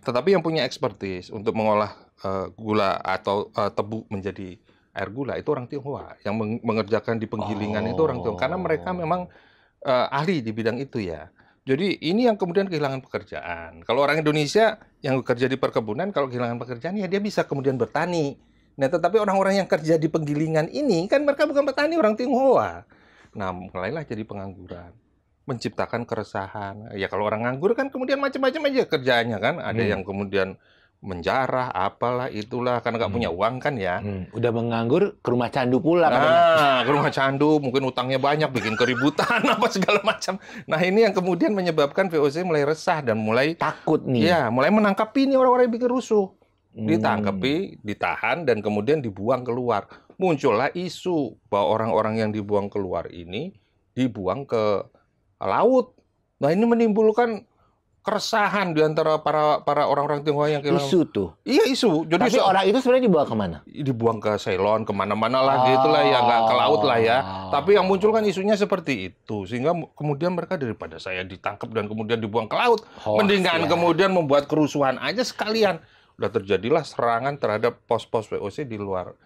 Tetapi yang punya expertise untuk mengolah gula atau tebu menjadi air gula itu orang Tionghoa. Yang mengerjakan di penggilingan itu orang Tionghoa. Karena mereka memang ahli di bidang itu ya. Jadi ini yang kemudian kehilangan pekerjaan. Kalau orang Indonesia yang bekerja di perkebunan, kalau kehilangan pekerjaan ya dia bisa kemudian bertani. Nah, tetapi orang-orang yang kerja di penggilingan ini kan mereka bukan petani, orang Tionghoa. Nah, mulailah jadi pengangguran, menciptakan keresahan. Ya kalau orang nganggur kan kemudian macam-macam aja kerjaannya kan. Ada yang kemudian menjarah, apalah, itulah, karena nggak punya uang kan ya. Udah menganggur, ke rumah candu pula. Nah, ke rumah candu, mungkin utangnya banyak, bikin keributan, apa segala macam. Nah, ini yang kemudian menyebabkan VOC mulai resah dan mulai takut nih. Ya, mulai menangkapi ini orang-orang yang bikin rusuh. Ditangkapi, ditahan, dan kemudian dibuang keluar. Muncullah isu bahwa orang-orang yang dibuang keluar ini dibuang ke laut. Nah, ini menimbulkan keresahan di antara para orang-orang Tionghoa yang kehilangan. Isu tuh. Iya, isu. Jadi tapi orang itu sebenarnya dibawa kemana? Dibuang ke Ceylon, kemana-mana lah gitulah ya, nggak ke laut lah ya. Tapi yang muncul kan isunya seperti itu, sehingga kemudian mereka daripada saya ditangkap dan kemudian dibuang ke laut, mendingan kemudian membuat kerusuhan aja sekalian. Udah terjadilah serangan terhadap pos-pos VOC di luar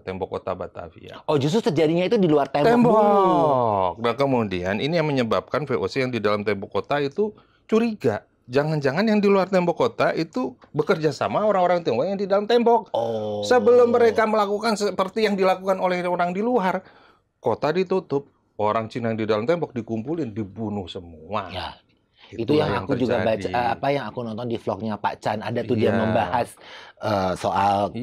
tembok kota Batavia. Oh, justru terjadinya itu di luar tembok. Nah, kemudian ini yang menyebabkan VOC yang di dalam tembok kota itu curiga. Jangan-jangan yang di luar tembok kota itu bekerja sama orang-orang Tionghoa yang di dalam tembok. Sebelum mereka melakukan seperti yang dilakukan oleh orang di luar, kota ditutup, orang Cina yang di dalam tembok dikumpulin, dibunuh semua. Ya. Itu yang aku juga baca, yang aku nonton di vlognya Pak Chan, ada tuh dia membahas soal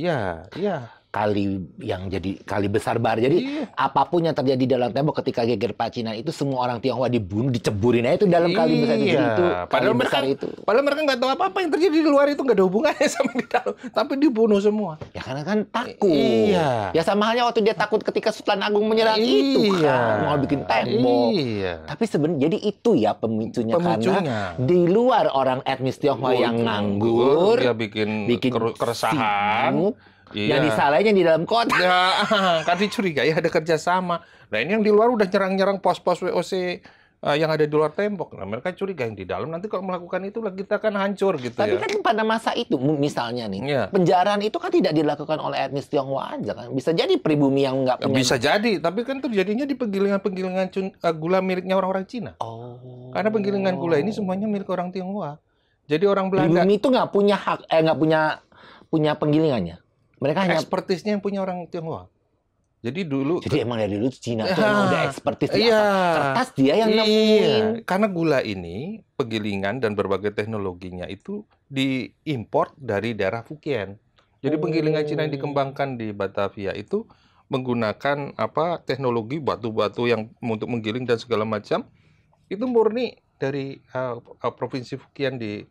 kali yang jadi kali besar bar. Jadi apapun yang terjadi dalam tembok ketika geger pacinan itu semua orang Tionghoa dibunuh, diceburin aja itu dalam kali besar itu. Itu kali besar itu. Padahal mereka nggak tahu apa-apa yang terjadi di luar itu, nggak ada hubungannya sama di dalam, tapi dibunuh semua. Ya karena kan takut. Iya. Ya sama halnya waktu dia takut ketika Sultan Agung menyerang itu kan, mau bikin tembok. Iya. Tapi sebenarnya jadi itu ya pemicunya. Karena di luar orang etnis Tionghoa yang nganggur, dia bikin keresahan. Iya. Yang disalahinnya di dalam kota. Ya, kan dicurigai ada kerjasama. Nah ini yang di luar udah nyerang-nyerang pos-pos VOC yang ada di luar tembok. Nah mereka curiga yang di dalam nanti kalau melakukan itu kita kan hancur gitu. Tapi kan pada masa itu misalnya nih, penjaraan itu kan tidak dilakukan oleh etnis Tionghoa aja kan. Bisa jadi pribumi yang nggak punya. Bisa jadi, tapi kan terjadinya di penggilingan-penggilingan gula miliknya orang-orang Cina. Oh. Karena penggilingan gula ini semuanya milik orang Tionghoa. Jadi orang Belanda. Pribumi itu nggak punya hak, nggak punya penggilingannya. Mereka hanya ekspertisnya yang punya orang Tionghoa. Jadi emang dari dulu Cina tuh emang udah ekspertis di kertas dia yang nemuin. Karena gula ini penggilingan dan berbagai teknologinya itu diimpor dari daerah Fujian. Jadi penggilingan Cina yang dikembangkan di Batavia itu menggunakan teknologi batu-batu yang untuk menggiling dan segala macam itu murni dari provinsi Fujian di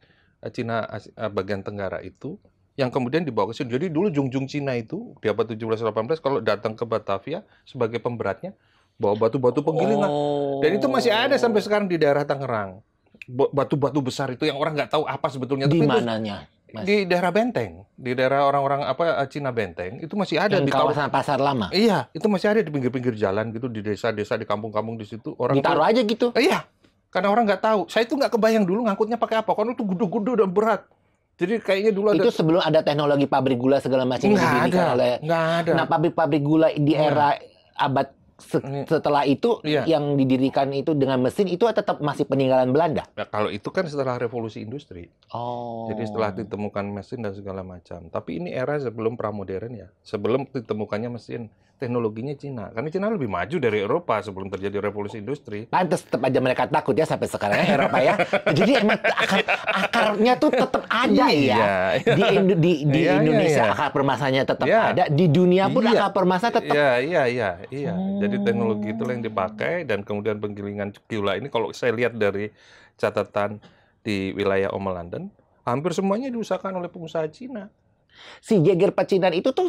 Cina bagian tenggara itu. Yang kemudian dibawa ke sini. Jadi dulu Jungjung Cina itu di abad 17-18 kalau datang ke Batavia sebagai pemberatnya bawa batu-batu penggilingan. Dan itu masih ada sampai sekarang di daerah Tangerang. Batu-batu besar itu yang orang nggak tahu apa sebetulnya. Di mananya? Di daerah Benteng, di daerah orang-orang Cina Benteng itu masih ada di kawasan Pasar Lama. Iya, itu masih ada di pinggir-pinggir jalan gitu, di desa-desa, di kampung-kampung di situ. Orang ditaruh aja gitu. Iya, karena orang nggak tahu. Saya itu nggak kebayang dulu ngangkutnya pakai apa. Karena itu gede-gede dan berat. Jadi kayaknya dulu itu sebelum ada teknologi pabrik gula segala macam yang didirikan oleh. Nggak ada. Nah, pabrik-pabrik gula di era abad setelah itu yang didirikan itu dengan mesin itu tetap masih peninggalan Belanda. Nah, kalau itu kan setelah revolusi industri. Oh. Jadi setelah ditemukan mesin dan segala macam. Tapi ini era sebelum pramodern ya. Sebelum ditemukannya mesin, teknologinya Cina. Karena Cina lebih maju dari Eropa sebelum terjadi revolusi industri. Pantes tetap aja mereka takut ya sampai sekarang ya Eropa ya. Jadi emang akarnya tuh tetap ada ya. Di Indonesia akar permasalahannya tetap ada. Di dunia pun akar permasalahan tetap. Iya. Jadi teknologi itu yang dipakai dan kemudian penggilingan gula ini kalau saya lihat dari catatan di wilayah Oma London, hampir semuanya diusahakan oleh pengusaha Cina. Si geger pacinan itu tuh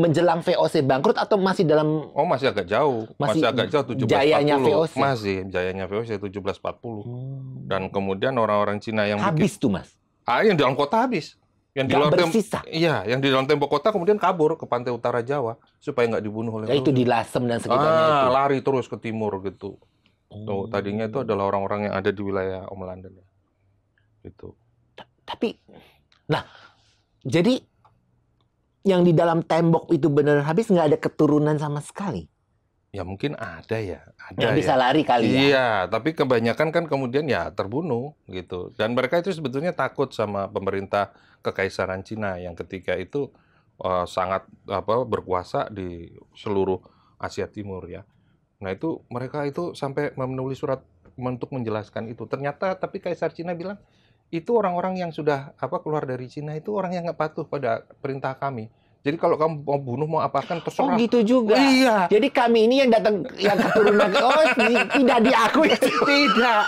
menjelang VOC bangkrut atau masih dalam? Oh, masih agak jauh. Masih agak jauh 1740. Jayanya VOC. Masih jayanya VOC 1740. Dan kemudian orang-orang Cina yang habis tuh, Mas. Yang dalam kota habis. Yang di luar bersisa. Iya, yang di dalam tembok kota kemudian kabur ke pantai utara Jawa supaya nggak dibunuh oleh itu di Lasem dan sekitarnya itu. Lari terus ke timur gitu. Tuh, tadinya itu adalah orang-orang yang ada di wilayah Om London. Gitu. Tapi, nah, jadi yang di dalam tembok itu benar habis, nggak ada keturunan sama sekali. Ya mungkin ada ya. Yang bisa lari kali ya. Iya, tapi kebanyakan kan kemudian ya terbunuh gitu. Dan mereka itu sebetulnya takut sama pemerintah Kekaisaran Cina yang ketika itu sangat berkuasa di seluruh Asia Timur ya. Nah itu mereka itu sampai menulis surat untuk menjelaskan itu. Ternyata tapi Kaisar Cina bilang itu orang-orang yang sudah keluar dari Cina itu orang yang nggak patuh pada perintah kami. Jadi kalau kamu mau bunuh mau apakan terserah. Oh gitu juga. Iya. Jadi kami ini yang datang yang keturunan tidak diakui. Tidak.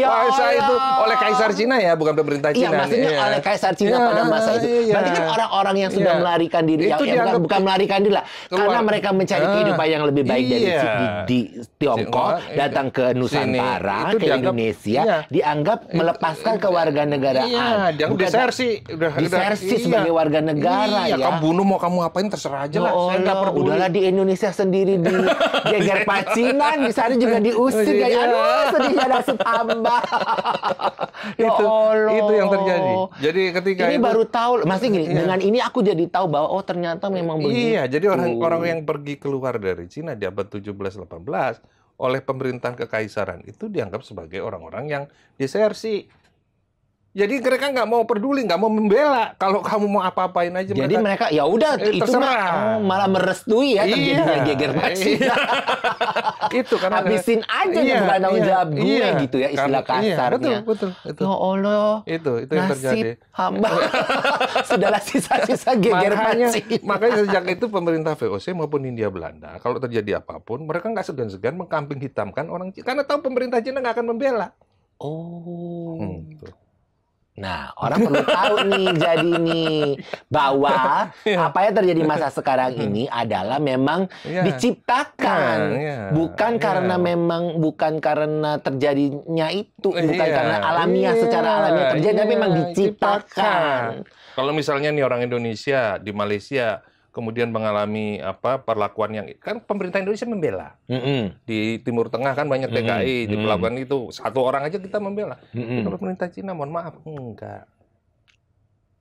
Ya Kuasa itu oleh Kaisar Cina ya, bukan pemerintah Cina. Iya, maksudnya oleh Kaisar Cina pada masa itu. Berarti kan orang-orang yang sudah melarikan diri, bukan melarikan diri lah, karena mereka mencari kehidupan yang lebih baik dari di Tiongkok, datang ke Nusantara, ke Indonesia, dianggap melepaskan kewarganegaraan. Iya, dianggap disersi sebagai warga negara ya. Kamu bunuh mau kamu apain terserah aja lah. Saya nggak peduli. Udahlah di Indonesia sendiri di geger pacinan, di sana juga diusir kayak aduh sedihnya nasib hamba. Itu yang terjadi. Jadi ketika ini baru tahu, masih gini, dengan ini aku jadi tahu bahwa ternyata memang begitu. Iya, jadi orang-orang yang pergi keluar dari Cina di abad 17-18 oleh pemerintahan kekaisaran itu dianggap sebagai orang-orang yang disersi. Jadi mereka nggak mau peduli, nggak mau membela. Kalau kamu mau apa-apain aja Jadi mereka ya udah itu terserah. malah merestui ya terjadinya geger Palestina. Itu karena habisin aja bukan tanggung jawab gue gitu ya istilah kasarnya. Betul. Ya Allah. Itu yang terjadi. Hamba. Sudahlah sisa-sisa geger Palestina. Makanya sejak itu pemerintah VOC maupun Hindia Belanda, kalau terjadi apapun, mereka nggak segan-segan mengkambing hitamkan orang Cina. Karena tahu pemerintah Cina nggak akan membela. Nah, orang perlu tahu nih jadi nih bahwa apa yang terjadi masa sekarang ini adalah memang diciptakan, bukan karena terjadinya itu, bukan karena alamiah secara alamiah terjadi, tapi memang diciptakan. Kalau misalnya nih orang Indonesia di Malaysia kemudian mengalami perlakuan yang kan pemerintah Indonesia membela. Di Timur Tengah kan banyak TKI diperlakukan itu, satu orang aja kita membela. Kalau pemerintah Cina mohon maaf enggak.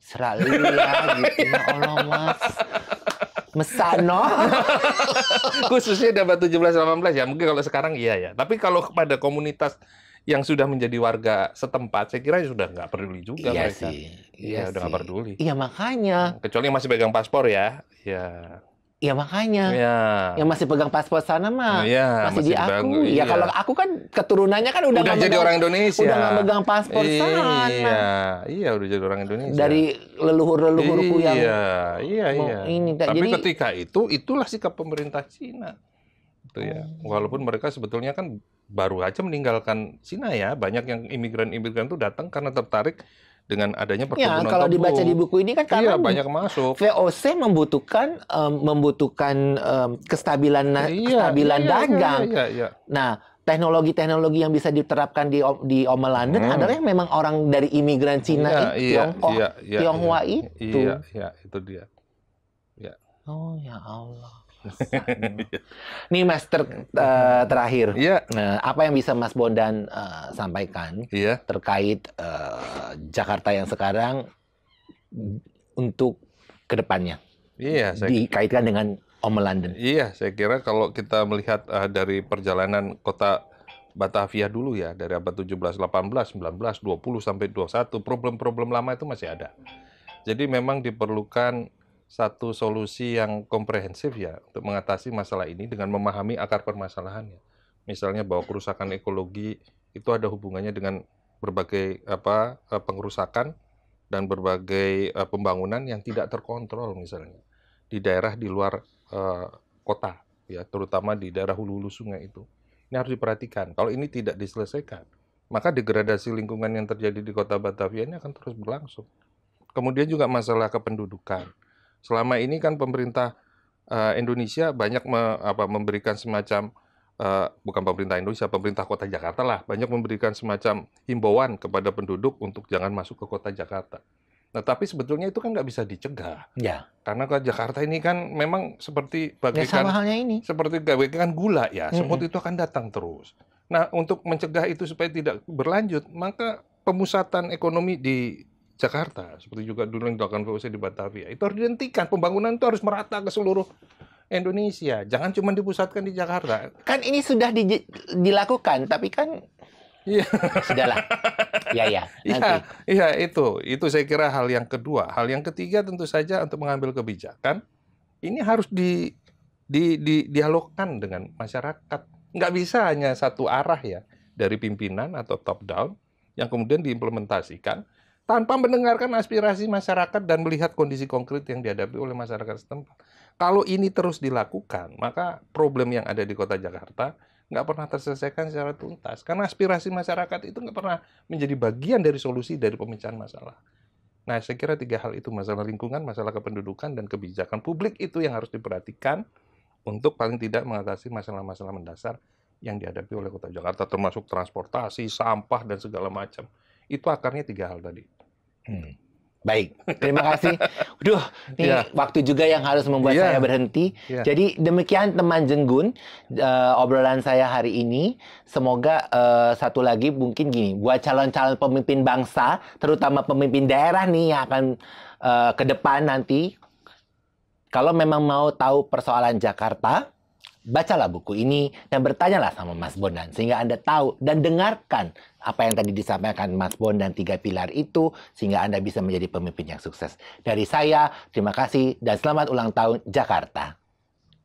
Seralu ya gitu ya Allah Mas. Mesano. Khususnya dapat 17-18 ya. Mungkin kalau sekarang iya ya. Tapi kalau kepada komunitas yang sudah menjadi warga setempat, saya kira sudah nggak peduli juga mereka. Iya, udah nggak peduli. Iya makanya. Kecuali yang masih pegang paspor ya. Iya makanya. Yang masih pegang paspor sana mah masih diakui. Ya kalau aku kan keturunannya kan udah jadi orang Indonesia. Udah nggak megang paspor sana. Iya udah jadi orang Indonesia. Dari leluhur-leluhurku yang ini. Tapi ketika itulah sikap pemerintah Cina. Gitu ya. Walaupun mereka sebetulnya kan baru aja meninggalkan Cina ya. Banyak yang imigran-imigran itu datang karena tertarik dengan adanya perkebunan kalau tebu. Dibaca di buku ini kan karena banyak masuk. VOC membutuhkan kestabilan dagang. Nah, teknologi-teknologi yang bisa diterapkan di London adalah yang memang orang dari imigran Cina Tionghoa itu. Iya, itu dia. Oh ya Allah. Nih Mas terakhir, apa yang bisa Mas Bondan sampaikan terkait Jakarta yang sekarang untuk kedepannya? Dikaitkan dengan London. Iya, saya kira kalau kita melihat dari perjalanan kota Batavia dulu ya, dari abad 17, 18, 19, 20 sampai 21, problem-problem lama itu masih ada. Jadi memang diperlukan satu solusi yang komprehensif ya untuk mengatasi masalah ini dengan memahami akar permasalahannya. Misalnya bahwa kerusakan ekologi itu ada hubungannya dengan berbagai pengerusakan dan berbagai pembangunan yang tidak terkontrol misalnya di daerah di luar kota ya, terutama di daerah hulu-hulu sungai itu. Ini harus diperhatikan. Kalau ini tidak diselesaikan, maka degradasi lingkungan yang terjadi di kota Batavia ini akan terus berlangsung. Kemudian juga masalah kependudukan. Selama ini kan pemerintah Indonesia banyak memberikan semacam, bukan pemerintah Indonesia, pemerintah kota Jakarta lah, banyak memberikan semacam himbauan kepada penduduk untuk jangan masuk ke kota Jakarta. Nah, tapi sebetulnya itu kan nggak bisa dicegah. Ya. Karena ke Jakarta ini kan memang seperti sama halnya ini. Seperti bagaikan gula ya, semut itu akan datang terus. Nah, untuk mencegah itu supaya tidak berlanjut, maka pemusatan ekonomi di Jakarta, seperti juga dulu yang dilakukan VOC di Batavia, itu harus dihentikan. Pembangunan itu harus merata ke seluruh Indonesia. Jangan cuma dipusatkan di Jakarta. Kan ini sudah dilakukan, tapi kan sudahlah. Iya, itu saya kira hal yang kedua. Hal yang ketiga tentu saja untuk mengambil kebijakan, ini harus dialogkan dengan masyarakat. Nggak bisa hanya satu arah ya, dari pimpinan atau top down, yang kemudian diimplementasikan, tanpa mendengarkan aspirasi masyarakat dan melihat kondisi konkret yang dihadapi oleh masyarakat setempat. Kalau ini terus dilakukan, maka problem yang ada di kota Jakarta nggak pernah terselesaikan secara tuntas. Karena aspirasi masyarakat itu nggak pernah menjadi bagian dari solusi dari pemecahan masalah. Nah, saya kira tiga hal itu, masalah lingkungan, masalah kependudukan, dan kebijakan publik itu yang harus diperhatikan untuk paling tidak mengatasi masalah-masalah mendasar yang dihadapi oleh kota Jakarta, termasuk transportasi, sampah, dan segala macam. Itu akarnya tiga hal tadi. Baik, terima kasih. Waktu juga yang harus membuat saya berhenti. Jadi demikian teman Jenggun, obrolan saya hari ini. Semoga satu lagi mungkin gini, buat calon-calon pemimpin bangsa, terutama pemimpin daerah nih yang akan ke depan nanti, kalau memang mau tahu persoalan Jakarta, Bacalah buku ini dan bertanyalah sama Mas Bondan sehingga Anda tahu dan dengarkan apa yang tadi disampaikan Mas Bondan 3 pilar itu sehingga Anda bisa menjadi pemimpin yang sukses. Dari saya, terima kasih dan selamat ulang tahun Jakarta.